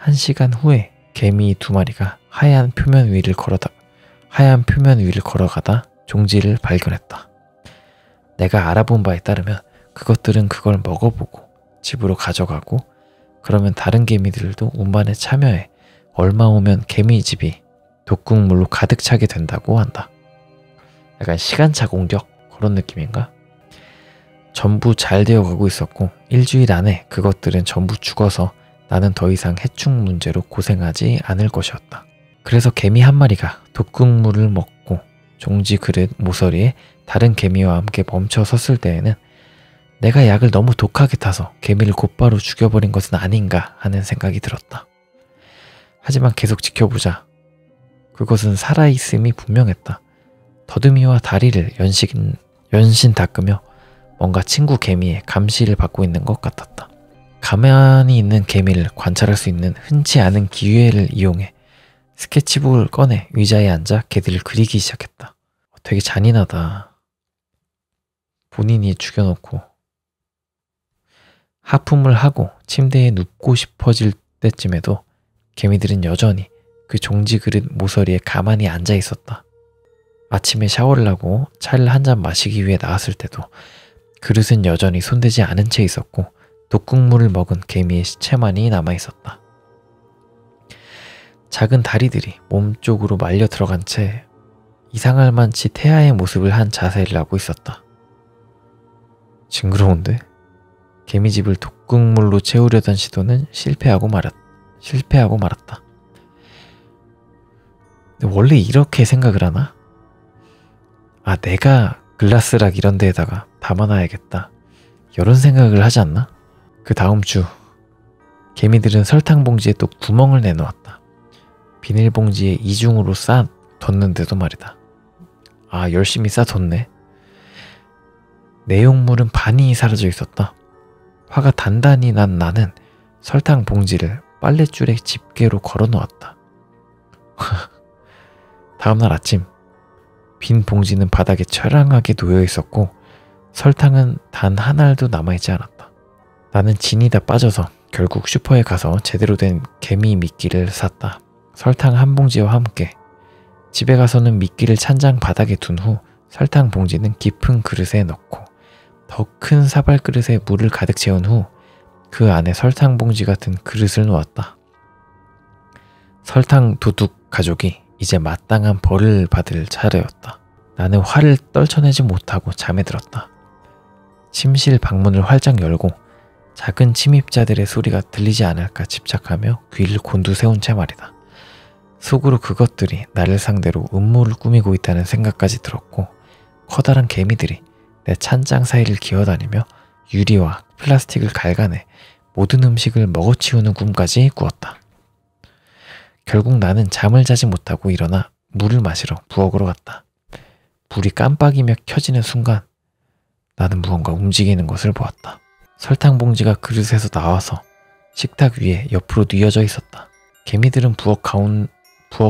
1시간 후에 개미 2마리가 하얀 표면 위를 걸어가다 종지를 발견했다. 내가 알아본 바에 따르면 그것들은 그걸 먹어보고 집으로 가져가고 그러면 다른 개미들도 운반에 참여해 얼마 오면 개미집이 독극물로 가득 차게 된다고 한다. 약간 시간차 공격 그런 느낌인가? 전부 잘 되어가고 있었고 일주일 안에 그것들은 전부 죽어서 나는 더 이상 해충 문제로 고생하지 않을 것이었다. 그래서 개미 1마리가 독극물을 먹고 종지 그릇 모서리에 다른 개미와 함께 멈춰 섰을 때에는 내가 약을 너무 독하게 타서 개미를 곧바로 죽여버린 것은 아닌가 하는 생각이 들었다. 하지만 계속 지켜보자. 그것은 살아있음이 분명했다. 더듬이와 다리를 연신 닦으며 뭔가 친구 개미의 감시를 받고 있는 것 같았다. 가만히 있는 개미를 관찰할 수 있는 흔치 않은 기회를 이용해 스케치북을 꺼내 의자에 앉아 개들을 그리기 시작했다. 되게 잔인하다. 본인이 죽여놓고 하품을 하고 침대에 눕고 싶어질 때쯤에도 개미들은 여전히 그 종지 그릇 모서리에 가만히 앉아 있었다. 아침에 샤워를 하고 차를 한 잔 마시기 위해 나왔을 때도 그릇은 여전히 손대지 않은 채 있었고 독극물을 먹은 개미의 시체만이 남아 있었다. 작은 다리들이 몸 쪽으로 말려 들어간 채 이상할 만치 태아의 모습을 한 자세를 하고 있었다. 징그러운데? 개미집을 독극물로 채우려던 시도는 실패하고 말았다. 근데 원래 이렇게 생각을 하나? 아, 내가 글라스락 이런 데에다가 담아놔야겠다. 이런 생각을 하지 않나? 그 다음 주 개미들은 설탕 봉지에 또 구멍을 내놓았다. 비닐봉지에 이중으로 싸뒀는데도 말이다. 아, 열심히 싸뒀네. 내용물은 반이 사라져 있었다. 화가 단단히 난 나는 설탕 봉지를 빨랫줄에 집게로 걸어 놓았다. 다음날 아침, 빈 봉지는 바닥에 처량하게 놓여 있었고 설탕은 단 한 알도 남아있지 않았다. 나는 진이 다 빠져서 결국 슈퍼에 가서 제대로 된 개미 미끼를 샀다. 설탕 한 봉지와 함께. 집에 가서는 미끼를 찬장 바닥에 둔 후 설탕 봉지는 깊은 그릇에 넣고 더 큰 사발 그릇에 물을 가득 채운 후 그 안에 설탕 봉지 같은 그릇을 놓았다. 설탕 도둑 가족이 이제 마땅한 벌을 받을 차례였다. 나는 화를 떨쳐내지 못하고 잠에 들었다. 침실 방문을 활짝 열고 작은 침입자들의 소리가 들리지 않을까 집착하며 귀를 곤두세운 채 말이다. 속으로 그것들이 나를 상대로 음모를 꾸미고 있다는 생각까지 들었고 커다란 개미들이 내 찬장 사이를 기어다니며 유리와 플라스틱을 갈가내 모든 음식을 먹어치우는 꿈까지 꾸었다. 결국 나는 잠을 자지 못하고 일어나 물을 마시러 부엌으로 갔다. 불이 깜빡이며 켜지는 순간 나는 무언가 움직이는 것을 보았다. 설탕 봉지가 그릇에서 나와서 식탁 위에 옆으로 뉘어져 있었다. 개미들은 부엌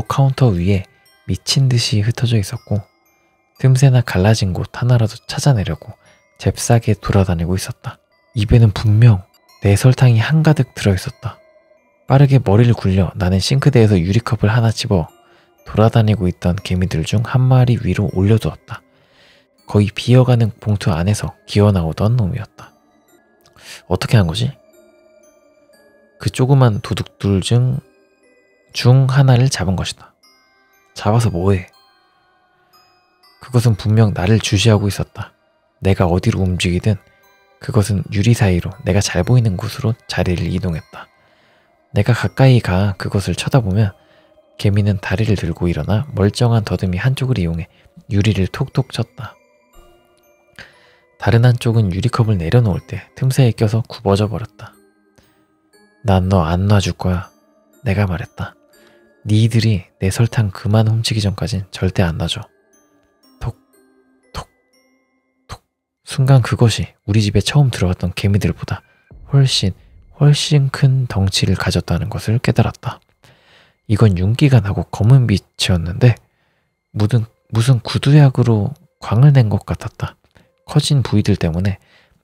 카운터 위에 미친 듯이 흩어져 있었고 틈새나 갈라진 곳 하나라도 찾아내려고 잽싸게 돌아다니고 있었다. 입에는 분명 내 설탕이 한가득 들어있었다. 빠르게 머리를 굴려 나는 싱크대에서 유리컵을 하나 집어 돌아다니고 있던 개미들 중 한 마리 위로 올려두었다. 거의 비어가는 봉투 안에서 기어나오던 놈이었다. 어떻게 한 거지? 그 조그만 도둑들 중 하나를 잡은 것이다. 잡아서 뭐해? 그것은 분명 나를 주시하고 있었다. 내가 어디로 움직이든 그것은 유리 사이로 내가 잘 보이는 곳으로 자리를 이동했다. 내가 가까이 가 그것을 쳐다보면 개미는 다리를 들고 일어나 멀쩡한 더듬이 한쪽을 이용해 유리를 톡톡 쳤다. 다른 한쪽은 유리컵을 내려놓을 때 틈새에 껴서 굽어져 버렸다. 난 너 안 놔줄 거야. 내가 말했다. 니들이 내 설탕 그만 훔치기 전까진 절대 안 놔줘. 톡, 톡, 톡. 순간 그것이 우리 집에 처음 들어왔던 개미들보다 훨씬 큰 덩치를 가졌다는 것을 깨달았다. 이건 윤기가 나고 검은 빛이었는데 무슨 구두약으로 광을 낸 것 같았다. 커진 부위들 때문에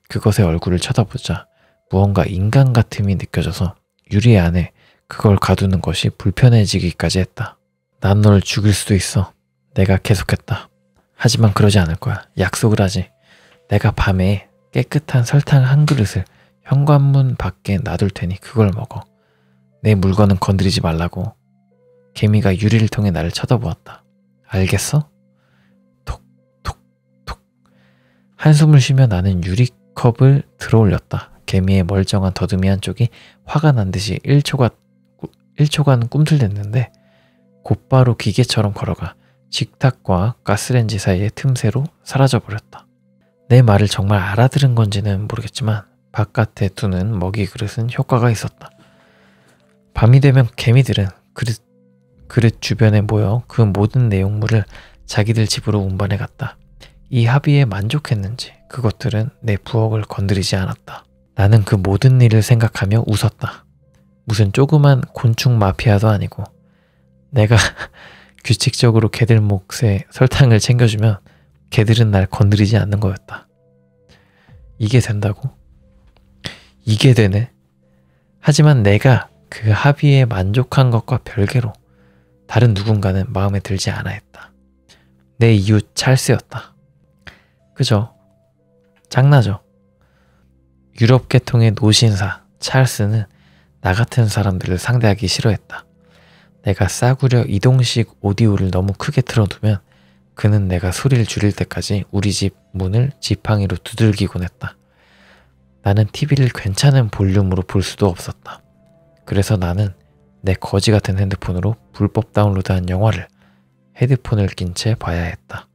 그것의 얼굴을 쳐다보자 무언가 인간 같음이 느껴져서 유리 안에 그걸 가두는 것이 불편해지기까지 했다. 난 널 죽일 수도 있어. 내가 계속했다. 하지만 그러지 않을 거야. 약속을 하지. 내가 밤에 깨끗한 설탕 한 그릇을 현관문 밖에 놔둘 테니 그걸 먹어. 내 물건은 건드리지 말라고. 개미가 유리를 통해 나를 쳐다보았다. 알겠어? 톡, 톡, 톡. 한숨을 쉬며 나는 유리컵을 들어올렸다. 개미의 멀쩡한 더듬이 한쪽이 화가 난 듯이 1초간 꿈틀댔는데 곧바로 기계처럼 걸어가 식탁과 가스레인지 사이의 틈새로 사라져버렸다. 내 말을 정말 알아들은 건지는 모르겠지만 바깥에 두는 먹이 그릇은 효과가 있었다. 밤이 되면 개미들은 그릇 주변에 모여 그 모든 내용물을 자기들 집으로 운반해 갔다. 이 합의에 만족했는지 그것들은 내 부엌을 건드리지 않았다. 나는 그 모든 일을 생각하며 웃었다. 무슨 조그만 곤충 마피아도 아니고 내가 규칙적으로 개들 몫에 설탕을 챙겨주면 개들은 날 건드리지 않는 거였다. 이게 된다고? 이게 되네. 하지만 내가 그 합의에 만족한 것과 별개로 다른 누군가는 마음에 들지 않아 했다. 내 이웃 찰스였다. 그죠? 장나죠? 유럽 계통의 노신사 찰스는 나 같은 사람들을 상대하기 싫어했다. 내가 싸구려 이동식 오디오를 너무 크게 틀어두면 그는 내가 소리를 줄일 때까지 우리 집 문을 지팡이로 두들기곤 했다. 나는 TV를 괜찮은 볼륨으로 볼 수도 없었다. 그래서 나는 내 거지 같은 핸드폰으로 불법 다운로드한 영화를 헤드폰을 낀 채 봐야 했다.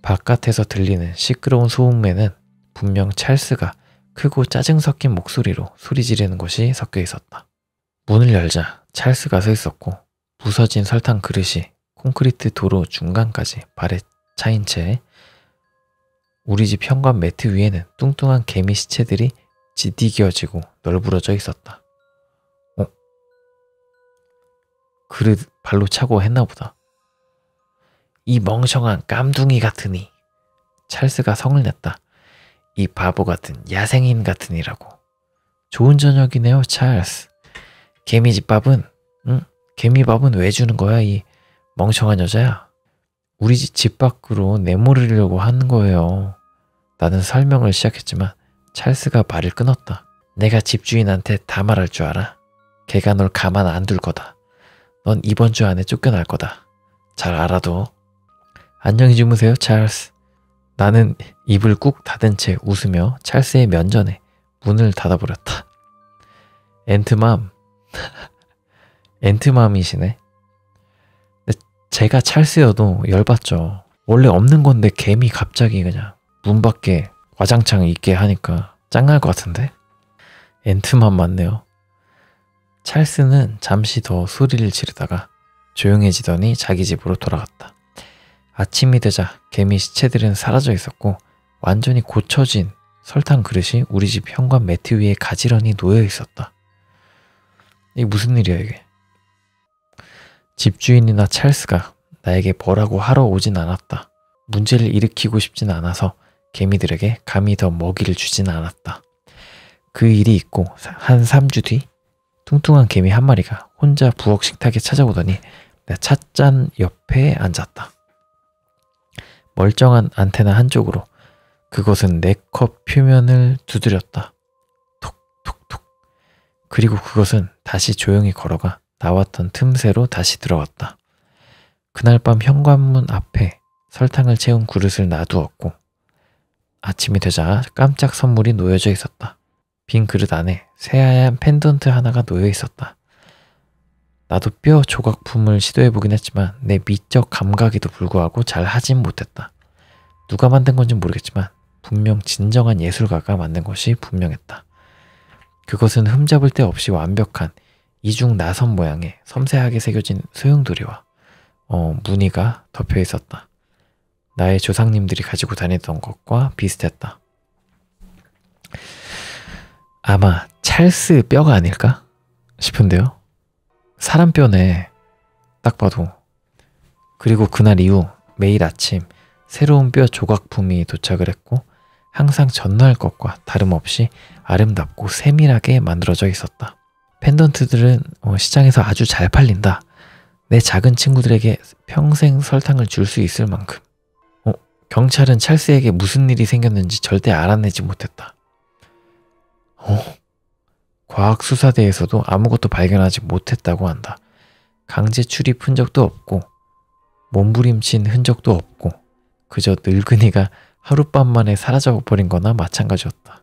바깥에서 들리는 시끄러운 소음에는 분명 찰스가 크고 짜증 섞인 목소리로 소리 지르는 것이 섞여 있었다. 문을 열자 찰스가 서 있었고 부서진 설탕 그릇이 콘크리트 도로 중간까지 발에 차인 채 우리 집 현관 매트 위에는 뚱뚱한 개미 시체들이 지디겨지고 널브러져 있었다. 그릇 발로 차고 했나 보다. 이 멍청한 깜둥이 같으니. 찰스가 성을 냈다. 이 바보 같은 야생인 같으니라고. 좋은 저녁이네요, 찰스. 개미집밥은? 응? 개미밥은 왜 주는 거야, 이 멍청한 여자야? 우리 집 밖으로 내모르려고 하는 거예요. 나는 설명을 시작했지만 찰스가 말을 끊었다. 내가 집주인한테 다 말할 줄 알아. 걔가 널 가만 안 둘 거다. 넌 이번 주 안에 쫓겨날 거다. 잘 알아둬. 안녕히 주무세요, 찰스. 나는 입을 꾹 닫은 채 웃으며 찰스의 면전에 문을 닫아버렸다. 엔트맘. 엔트맘이시네. 제가 찰스여도 열받죠. 원래 없는 건데 개미 갑자기 그냥 문 밖에 와장창 있게 하니까 짱날 것 같은데? 엔트맘 맞네요. 찰스는 잠시 더 소리를 지르다가 조용해지더니 자기 집으로 돌아갔다. 아침이 되자 개미 시체들은 사라져 있었고 완전히 고쳐진 설탕 그릇이 우리 집 현관 매트 위에 가지런히 놓여 있었다. 이게 무슨 일이야 이게? 집주인이나 찰스가 나에게 뭐라고 하러 오진 않았다. 문제를 일으키고 싶진 않아서 개미들에게 감히 더 먹이를 주진 않았다. 그 일이 있고 한 3주 뒤 뚱뚱한 개미 한 마리가 혼자 부엌 식탁에 찾아오더니 내 찻잔 옆에 앉았다. 멀쩡한 안테나 한쪽으로 그것은 내 컵 표면을 두드렸다. 톡톡톡. 그리고 그것은 다시 조용히 걸어가 나왔던 틈새로 다시 들어갔다. 그날 밤 현관문 앞에 설탕을 채운 그릇을 놔두었고 아침이 되자 깜짝 선물이 놓여져 있었다. 빈 그릇 안에 새하얀 펜던트 하나가 놓여 있었다. 나도 뼈 조각품을 시도해보긴 했지만 내 미적 감각에도 불구하고 잘 하진 못했다. 누가 만든 건지 모르겠지만 분명 진정한 예술가가 만든 것이 분명했다. 그것은 흠잡을 데 없이 완벽한 이중 나선 모양의 섬세하게 새겨진 소용돌이와 무늬가 덮여 있었다. 나의 조상님들이 가지고 다니던 것과 비슷했다. 아마 찰스 뼈가 아닐까 싶은데요. 사람 뼈네, 딱 봐도. 그리고 그날 이후 매일 아침 새로운 뼈 조각품이 도착을 했고 항상 전날 것과 다름없이 아름답고 세밀하게 만들어져 있었다. 펜던트들은 시장에서 아주 잘 팔린다. 내 작은 친구들에게 평생 설탕을 줄 수 있을 만큼. 경찰은 찰스에게 무슨 일이 생겼는지 절대 알아내지 못했다. 과학수사대에서도 아무것도 발견하지 못했다고 한다. 강제 출입 흔적도 없고 몸부림친 흔적도 없고 그저 늙은이가 하룻밤 만에 사라져버린 거나 마찬가지였다.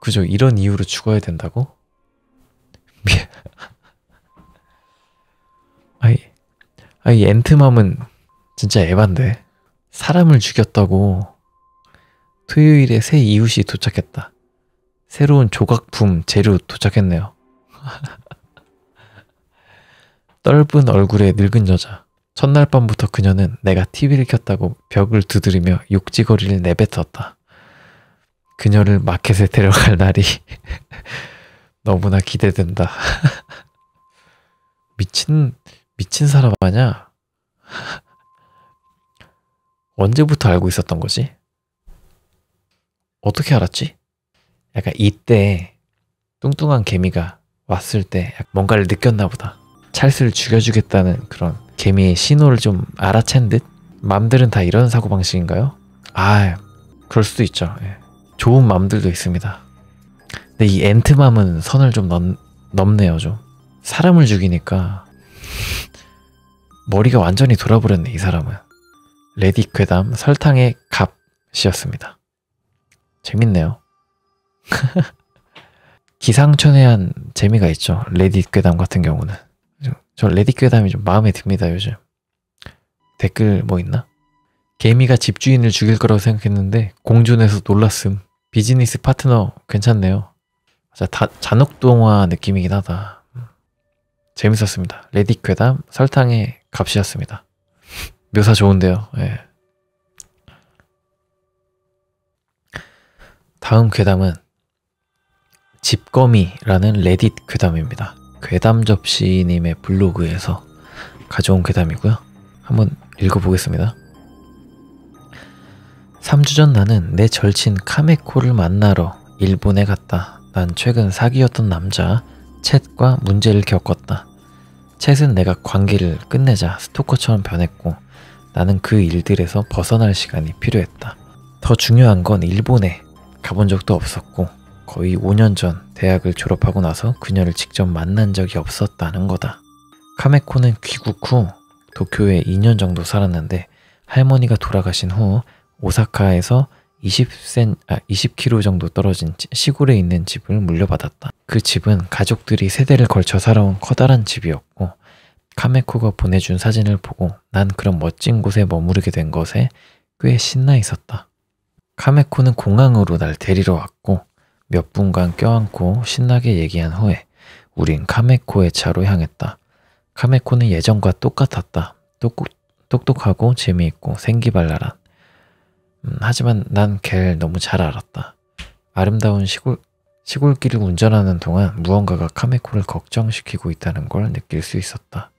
그저 이런 이유로 죽어야 된다고? 이 엔트맘은 진짜 에반데. 사람을 죽였다고. 토요일에 새 이웃이 도착했다. 새로운 조각품 재료 도착했네요. 떫은 얼굴의 늙은 여자. 첫날 밤부터 그녀는 내가 TV를 켰다고 벽을 두드리며 욕지거리를 내뱉었다. 그녀를 마켓에 데려갈 날이 너무나 기대된다. 미친 사람 아냐? 언제부터 알고 있었던 거지? 어떻게 알았지? 약간 이때 뚱뚱한 개미가 왔을 때 뭔가를 느꼈나 보다. 찰스를 죽여주겠다는 그런 개미의 신호를 좀 알아챈 듯? 맘들은 다 이런 사고방식인가요? 그럴 수도 있죠. 예. 좋은 맘들도 있습니다. 근데 이 엔트맘은 선을 좀 넘네요. 좀 사람을 죽이니까 머리가 완전히 돌아버렸네. 이 사람은. 레딧 괴담 설탕의 값이었습니다. 재밌네요. 기상천외한 재미가 있죠. 레딧 괴담 같은 경우는. 저 레딧 괴담이 좀 마음에 듭니다. 요즘 댓글 뭐 있나? 개미가 집주인을 죽일 거라고 생각했는데 공존해서 놀랐음. 비즈니스 파트너 괜찮네요. 잔혹동화 느낌이긴 하다. 재밌었습니다. 레딧 괴담 설탕의 값이었습니다. 묘사 좋은데요. 예. 다음 괴담은 집거미라는 레딧 괴담입니다. 괴담 접시님의 블로그에서 가져온 괴담이고요. 한번 읽어보겠습니다. 3주 전 나는 내 절친 카메코를 만나러 일본에 갔다. 난 최근 사귀었던 남자 챗과 문제를 겪었다. 챗은 내가 관계를 끝내자 스토커처럼 변했고 나는 그 일들에서 벗어날 시간이 필요했다. 더 중요한 건 일본에 가본 적도 없었고 거의 5년 전 대학을 졸업하고 나서 그녀를 직접 만난 적이 없었다는 거다. 카메코는 귀국 후 도쿄에 2년 정도 살았는데 할머니가 돌아가신 후 오사카에서 20km 정도 떨어진 시골에 있는 집을 물려받았다. 그 집은 가족들이 세대를 걸쳐 살아온 커다란 집이었고 카메코가 보내준 사진을 보고 난 그런 멋진 곳에 머무르게 된 것에 꽤 신나 있었다. 카메코는 공항으로 날 데리러 왔고 몇 분간 껴안고 신나게 얘기한 후에 우린 카메코의 차로 향했다. 카메코는 예전과 똑같았다. 똑똑하고 재미있고 생기발랄한. 하지만 난 걔를 너무 잘 알았다. 아름다운 시골길을 운전하는 동안 무언가가 카메코를 걱정시키고 있다는 걸 느낄 수 있었다.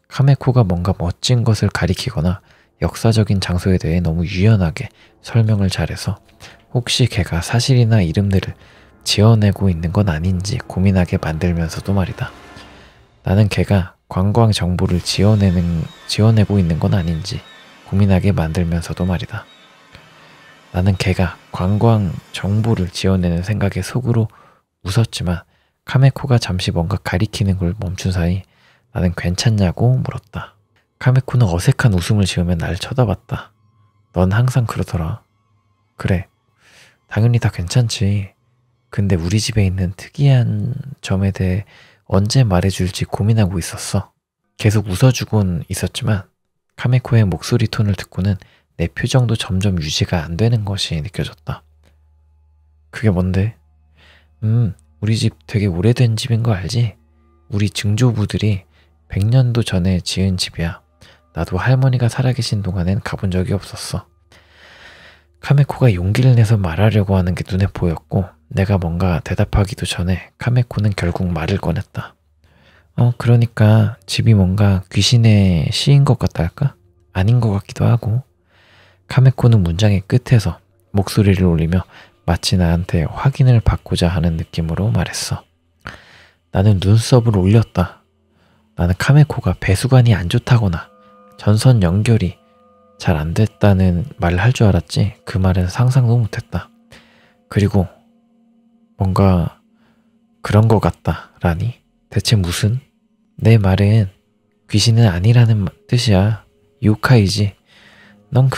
카메코가 뭔가 멋진 것을 가리키거나 역사적인 장소에 대해 너무 유연하게 설명을 잘해서 혹시 걔가 사실이나 이름들을 지어내고 있는 건 아닌지 고민하게 만들면서도 말이다. 나는 걔가 관광 정보를 지어내고 있는 건 아닌지 고민하게 만들면서도 말이다. 나는 걔가 관광 정보를 지어내는 생각에 속으로 웃었지만 카메코가 잠시 뭔가 가리키는 걸 멈춘 사이 나는 괜찮냐고 물었다. 카메코는 어색한 웃음을 지으며 날 쳐다봤다. 넌 항상 그러더라. 그래, 당연히 다 괜찮지. 근데 우리 집에 있는 특이한 점에 대해 언제 말해줄지 고민하고 있었어. 계속 웃어주곤 있었지만 카메코의 목소리 톤을 듣고는 내 표정도 점점 유지가 안 되는 것이 느껴졌다. 그게 뭔데? 우리 집 되게 오래된 집인 거 알지? 우리 증조부들이 100년도 전에 지은 집이야. 나도 할머니가 살아계신 동안엔 가본 적이 없었어. 카메코가 용기를 내서 말하려고 하는 게 눈에 보였고 내가 뭔가 대답하기도 전에 카메코는 결국 말을 꺼냈다. 그러니까 집이 뭔가 귀신의 시인 것 같다 할까? 아닌 것 같기도 하고. 카메코는 문장의 끝에서 목소리를 올리며 마치 나한테 확인을 받고자 하는 느낌으로 말했어. 나는 눈썹을 올렸다. 나는 카메코가 배수관이 안 좋다거나 전선 연결이 잘 안 됐다는 말을 할 줄 알았지 그 말은 상상도 못했다. 그리고 뭔가 그런 것 같다 라니? 대체 무슨? 내 말은 귀신은 아니라는 뜻이야. 요카이지. 넌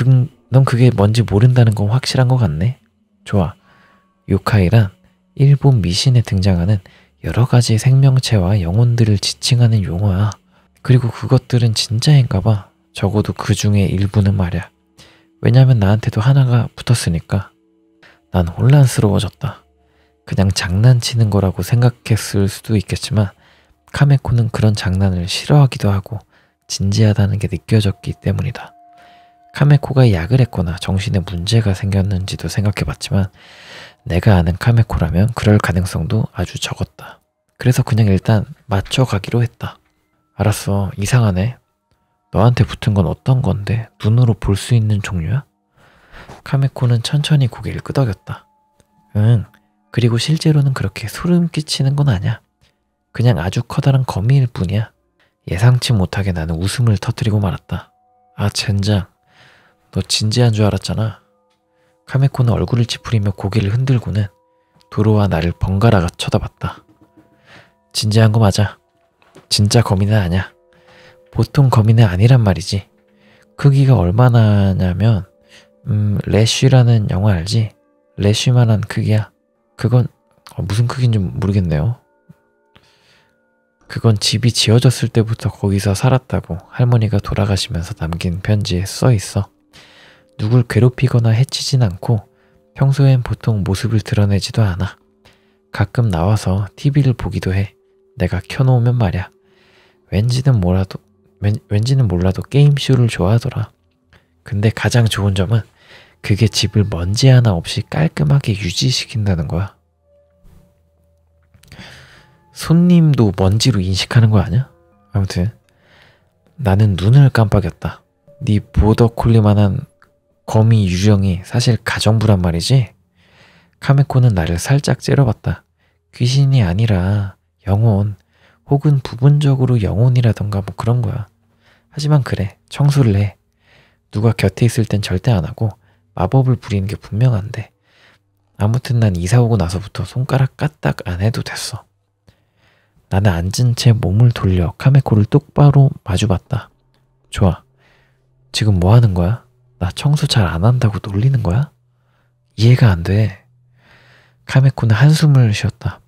그게 뭔지 모른다는 건 확실한 것 같네. 좋아. 요카이란 일본 미신에 등장하는 여러 가지 생명체와 영혼들을 지칭하는 용어야. 그리고 그것들은 진짜인가 봐. 적어도 그 중에 일부는 말이야. 왜냐면 나한테도 하나가 붙었으니까. 난 혼란스러워졌다. 그냥 장난치는 거라고 생각했을 수도 있겠지만 카메코는 그런 장난을 싫어하기도 하고 진지하다는 게 느껴졌기 때문이다. 카메코가 약을 했거나 정신에 문제가 생겼는지도 생각해봤지만 내가 아는 카메코라면 그럴 가능성도 아주 적었다. 그래서 그냥 일단 맞춰가기로 했다. 알았어. 이상하네. 너한테 붙은 건 어떤 건데? 눈으로 볼 수 있는 종류야? 카메코는 천천히 고개를 끄덕였다. 응. 그리고 실제로는 그렇게 소름 끼치는 건 아니야. 그냥 아주 커다란 거미일 뿐이야. 예상치 못하게 나는 웃음을 터뜨리고 말았다. 아 젠장. 너 진지한 줄 알았잖아. 카메코는 얼굴을 찌푸리며 고개를 흔들고는 도로와 나를 번갈아 쳐다봤다. 진지한 거 맞아. 진짜 거미는 아니야. 보통 거미는 아니란 말이지. 크기가 얼마나냐면 래쉬라는 영화 알지? 래쉬만한 크기야. 그건 무슨 크기인지 모르겠네요. 그건 집이 지어졌을 때부터 거기서 살았다고 할머니가 돌아가시면서 남긴 편지에 써 있어. 누굴 괴롭히거나 해치진 않고 평소엔 보통 모습을 드러내지도 않아. 가끔 나와서 TV를 보기도 해. 내가 켜놓으면 말야. 왠지는 몰라도 게임쇼를 좋아하더라. 근데 가장 좋은 점은 그게 집을 먼지 하나 없이 깔끔하게 유지시킨다는 거야. 손님도 먼지로 인식하는 거 아니야? 아무튼 나는 눈을 깜빡였다. 네 보더콜리만한 거미 유령이 사실 가정부란 말이지? 카메코는 나를 살짝 째려봤다. 귀신이 아니라 영혼, 혹은 부분적으로 영혼이라던가 뭐 그런 거야. 하지만 그래, 청소를 해. 누가 곁에 있을 땐 절대 안 하고 마법을 부리는 게 분명한데, 아무튼 난 이사 오고 나서부터 손가락 까딱 안 해도 됐어. 나는 앉은 채 몸을 돌려 카메코를 똑바로 마주봤다. 좋아. 지금 뭐 하는 거야? 나 청소 잘 안 한다고 놀리는 거야? 이해가 안 돼. 카메코는 한숨을 쉬었다.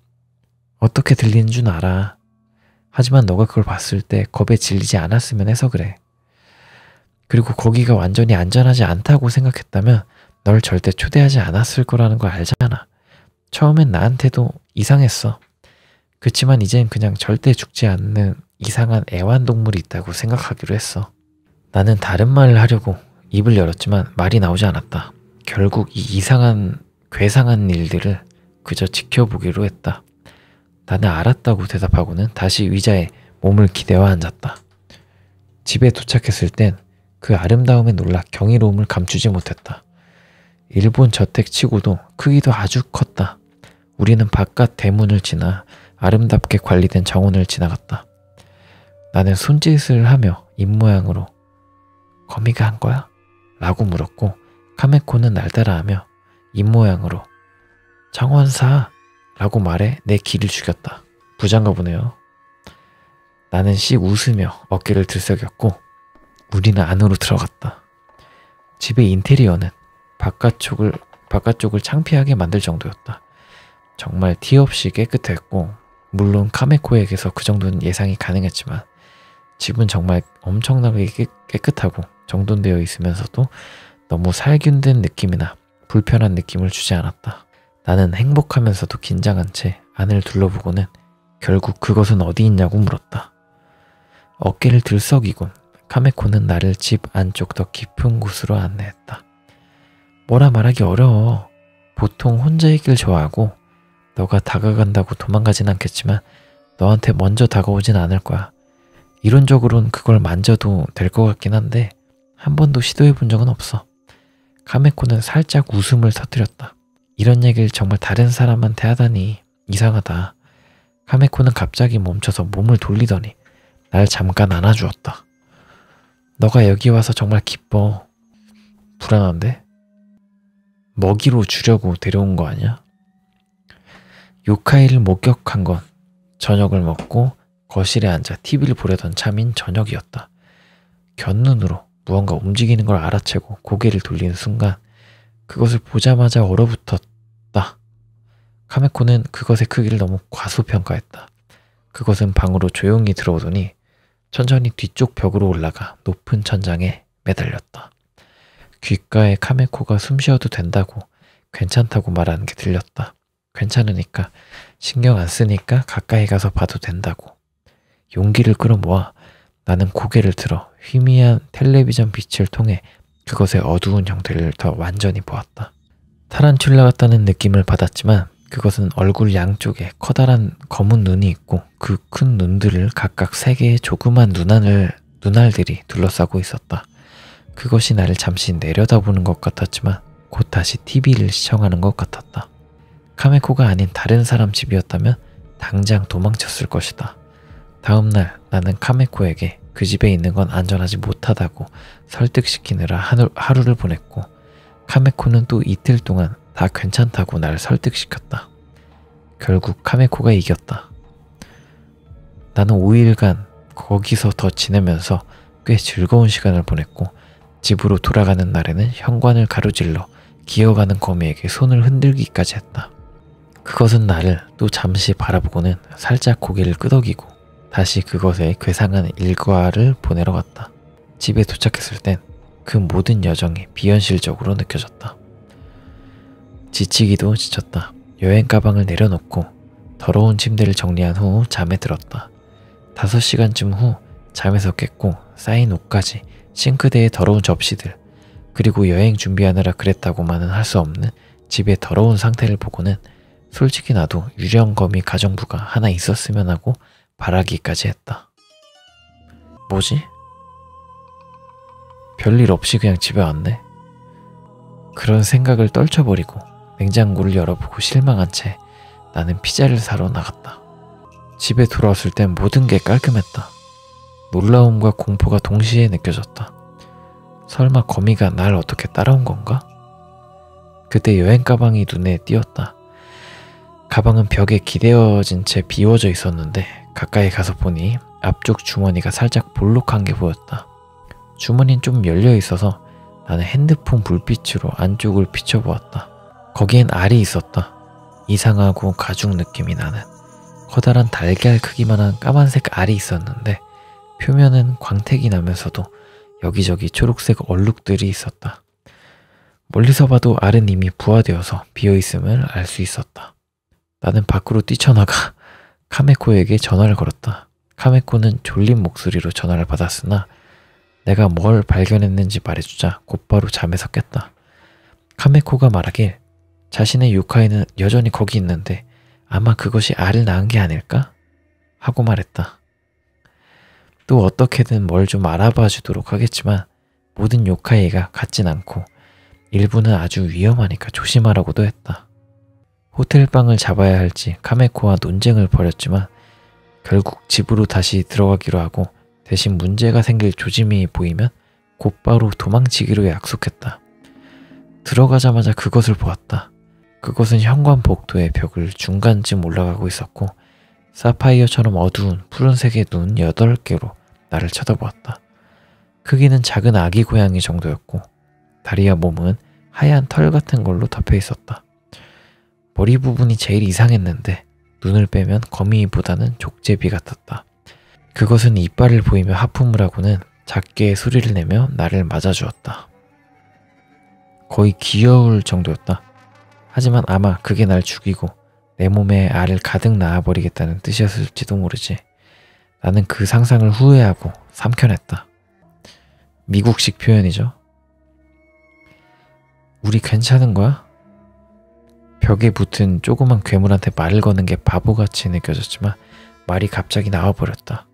어떻게 들리는 줄 알아. 하지만 너가 그걸 봤을 때 겁에 질리지 않았으면 해서 그래. 그리고 거기가 완전히 안전하지 않다고 생각했다면 널 절대 초대하지 않았을 거라는 걸 알잖아. 처음엔 나한테도 이상했어. 그치만 이젠 그냥 절대 죽지 않는 이상한 애완동물이 있다고 생각하기로 했어. 나는 다른 말을 하려고 입을 열었지만 말이 나오지 않았다. 결국 이 이상한 괴상한 일들을 그저 지켜보기로 했다. 나는 알았다고 대답하고는 다시 의자에 몸을 기대어 앉았다. 집에 도착했을 땐 그 아름다움에 놀라 경이로움을 감추지 못했다. 일본 저택치고도 크기도 아주 컸다. 우리는 바깥 대문을 지나 아름답게 관리된 정원을 지나갔다. 나는 손짓을 하며 입모양으로 거미가 한 거야? 라고 물었고, 카메코는 날 따라하며 입모양으로 정원사 라고 말해 내 귀를 죽였다. 부자인가 보네요. 나는 씩 웃으며 어깨를 들썩였고 우리는 안으로 들어갔다. 집의 인테리어는 바깥쪽을 창피하게 만들 정도였다. 정말 티 없이 깨끗했고, 물론 카메코에게서 그 정도는 예상이 가능했지만 집은 정말 엄청나게 깨끗하고 정돈되어 있으면서도 너무 살균된 느낌이나 불편한 느낌을 주지 않았다. 나는 행복하면서도 긴장한 채 안을 둘러보고는 결국 그것은 어디 있냐고 물었다. 어깨를 들썩이곤 카메코는 나를 집 안쪽 더 깊은 곳으로 안내했다. 뭐라 말하기 어려워. 보통 혼자 있길 좋아하고 너가 다가간다고 도망가진 않겠지만 너한테 먼저 다가오진 않을 거야. 이론적으로는 그걸 만져도 될 것 같긴 한데 한 번도 시도해 본 적은 없어. 카메코는 살짝 웃음을 터뜨렸다. 이런 얘기를 정말 다른 사람한테 하다니 이상하다. 카메코는 갑자기 멈춰서 몸을 돌리더니 날 잠깐 안아주었다. 너가 여기 와서 정말 기뻐. 불안한데? 먹이로 주려고 데려온 거 아니야? 요카이를 목격한 건 저녁을 먹고 거실에 앉아 TV를 보려던 참인 저녁이었다. 곁눈으로 무언가 움직이는 걸 알아채고 고개를 돌리는 순간 그것을 보자마자 얼어붙었다. 카메코는 그것의 크기를 너무 과소평가했다. 그것은 방으로 조용히 들어오더니 천천히 뒤쪽 벽으로 올라가 높은 천장에 매달렸다. 귓가에 카메코가 숨 쉬어도 된다고 괜찮다고 말하는 게 들렸다. 괜찮으니까, 신경 안 쓰니까 가까이 가서 봐도 된다고. 용기를 끌어모아 나는 고개를 들어 희미한 텔레비전 빛을 통해 그것의 어두운 형태를 더 완전히 보았다. 타란툴라 같다는 느낌을 받았지만 그것은 얼굴 양쪽에 커다란 검은 눈이 있고 그 큰 눈들을 각각 3개의 조그만 눈알들이 둘러싸고 있었다. 그것이 나를 잠시 내려다보는 것 같았지만 곧 다시 TV를 시청하는 것 같았다. 카메코가 아닌 다른 사람 집이었다면 당장 도망쳤을 것이다. 다음날 나는 카메코에게 그 집에 있는 건 안전하지 못하다고 설득시키느라 하루를 보냈고, 카메코는 또 이틀 동안 다 괜찮다고 날 설득시켰다. 결국 카메코가 이겼다. 나는 5일간 거기서 더 지내면서 꽤 즐거운 시간을 보냈고, 집으로 돌아가는 날에는 현관을 가로질러 기어가는 거미에게 손을 흔들기까지 했다. 그것은 나를 또 잠시 바라보고는 살짝 고개를 끄덕이고 다시 그것에 괴상한 일과를 보내러 갔다. 집에 도착했을 땐 그 모든 여정이 비현실적으로 느껴졌다. 지치기도 지쳤다. 여행 가방을 내려놓고 더러운 침대를 정리한 후 잠에 들었다. 5시간쯤 후 잠에서 깼고 쌓인 옷까지, 싱크대의 더러운 접시들, 그리고 여행 준비하느라 그랬다고만은 할 수 없는 집의 더러운 상태를 보고는 솔직히 나도 유령거미 가정부가 하나 있었으면 하고 바라기까지 했다. 뭐지? 별일 없이 그냥 집에 왔네. 그런 생각을 떨쳐버리고 냉장고를 열어보고 실망한 채 나는 피자를 사러 나갔다. 집에 돌아왔을 땐 모든 게 깔끔했다. 놀라움과 공포가 동시에 느껴졌다. 설마 거미가 날 어떻게 따라온 건가? 그때 여행 가방이 눈에 띄었다. 가방은 벽에 기대어진 채 비워져 있었는데 가까이 가서 보니 앞쪽 주머니가 살짝 볼록한 게 보였다. 주머니는 좀 열려 있어서 나는 핸드폰 불빛으로 안쪽을 비춰보았다. 거기엔 알이 있었다. 이상하고 가죽 느낌이 나는 커다란 달걀 크기만한 까만색 알이 있었는데 표면은 광택이 나면서도 여기저기 초록색 얼룩들이 있었다. 멀리서 봐도 알은 이미 부화되어서 비어있음을 알 수 있었다. 나는 밖으로 뛰쳐나가 카메코에게 전화를 걸었다. 카메코는 졸린 목소리로 전화를 받았으나 내가 뭘 발견했는지 말해주자 곧바로 잠에서 깼다. 카메코가 말하길 자신의 유카이는 여전히 거기 있는데 아마 그것이 알을 낳은 게 아닐까? 하고 말했다. 또 어떻게든 뭘 좀 알아봐 주도록 하겠지만 모든 요카이가 같진 않고 일부는 아주 위험하니까 조심하라고도 했다. 호텔방을 잡아야 할지 카메코와 논쟁을 벌였지만 결국 집으로 다시 들어가기로 하고 대신 문제가 생길 조짐이 보이면 곧바로 도망치기로 약속했다. 들어가자마자 그것을 보았다. 그것은 현관 복도의 벽을 중간쯤 올라가고 있었고 사파이어처럼 어두운 푸른색의 눈 8개로 나를 쳐다보았다. 크기는 작은 아기 고양이 정도였고 다리와 몸은 하얀 털 같은 걸로 덮여 있었다. 머리 부분이 제일 이상했는데 눈을 빼면 거미보다는 족제비 같았다. 그것은 이빨을 보이며 하품을 하고는 작게 소리를 내며 나를 맞아주었다. 거의 귀여울 정도였다. 하지만 아마 그게 날 죽이고 내 몸에 알을 가득 낳아버리겠다는 뜻이었을지도 모르지. 나는 그 상상을 후회하고 삼켜냈다. 미국식 표현이죠. 우리 괜찮은 거야? 벽에 붙은 조그만 괴물한테 말을 거는 게 바보같이 느껴졌지만 말이 갑자기 나와버렸다.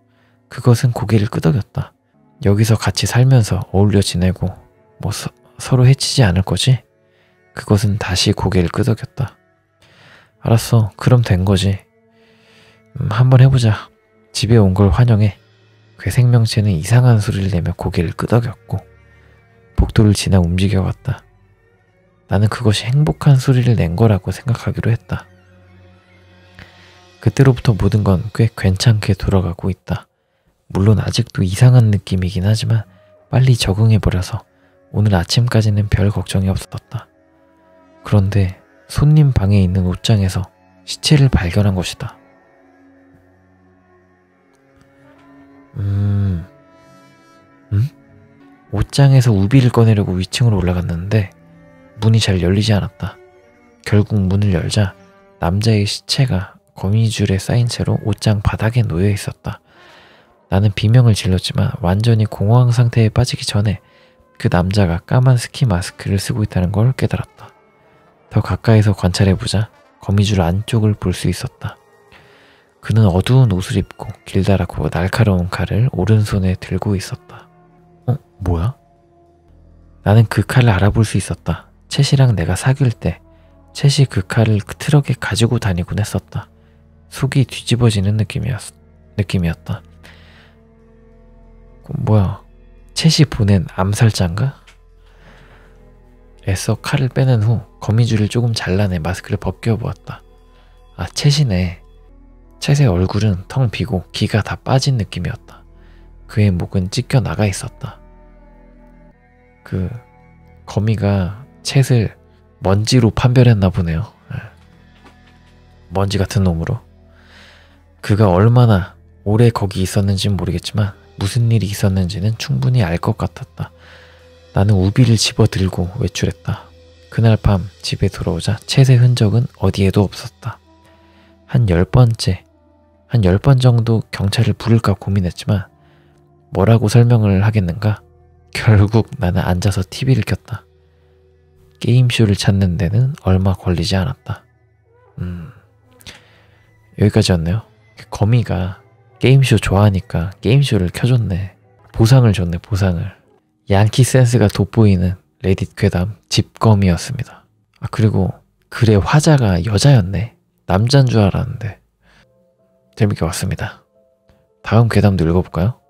그것은 고개를 끄덕였다. 여기서 같이 살면서 어울려 지내고 뭐 서로 해치지 않을 거지? 그것은 다시 고개를 끄덕였다. 알았어. 그럼 된 거지. 한번 해보자. 집에 온 걸 환영해. 그 생명체는 이상한 소리를 내며 고개를 끄덕였고 복도를 지나 움직여갔다. 나는 그것이 행복한 소리를 낸 거라고 생각하기로 했다. 그때로부터 모든 건 꽤 괜찮게 돌아가고 있다. 물론 아직도 이상한 느낌이긴 하지만 빨리 적응해버려서 오늘 아침까지는 별 걱정이 없었다. 그런데 손님 방에 있는 옷장에서 시체를 발견한 것이다. 옷장에서 우비를 꺼내려고 위층으로 올라갔는데 문이 잘 열리지 않았다. 결국 문을 열자 남자의 시체가 거미줄에 쌓인 채로 옷장 바닥에 놓여 있었다. 나는 비명을 질렀지만 완전히 공황 상태에 빠지기 전에 그 남자가 까만 스키 마스크를 쓰고 있다는 걸 깨달았다. 더 가까이서 관찰해보자 거미줄 안쪽을 볼 수 있었다. 그는 어두운 옷을 입고 길다랗고 날카로운 칼을 오른손에 들고 있었다. 뭐야? 나는 그 칼을 알아볼 수 있었다. 챗이랑 내가 사귈 때 챗이 그 칼을 트럭에 가지고 다니곤 했었다. 속이 뒤집어지는 느낌이었다. 뭐야? 챗이 보낸 암살자인가? 애써 칼을 빼낸 후 거미줄을 조금 잘라내 마스크를 벗겨보았다. 아, 챗이네. 챗의 얼굴은 텅 비고 기가 다 빠진 느낌이었다. 그의 목은 찢겨 나가 있었다. 그 거미가 챗을 먼지로 판별했나 보네요. 먼지 같은 놈으로. 그가 얼마나 오래 거기 있었는지는 모르겠지만 무슨 일이 있었는지는 충분히 알 것 같았다. 나는 우비를 집어들고 외출했다. 그날 밤 집에 돌아오자 챗의 흔적은 어디에도 없었다. 한 10번 정도 경찰을 부를까 고민했지만 뭐라고 설명을 하겠는가? 결국 나는 앉아서 TV를 켰다. 게임쇼를 찾는 데는 얼마 걸리지 않았다. 여기까지였네요. 거미가 게임쇼 좋아하니까 게임쇼를 켜줬네. 보상을 줬네, 보상을. 양키 센스가 돋보이는 레딧 괴담 집거미였습니다. 아, 그리고 글의 화자가 여자였네. 남자인 줄 알았는데 재밌게 봤습니다. 다음 괴담도 읽어볼까요?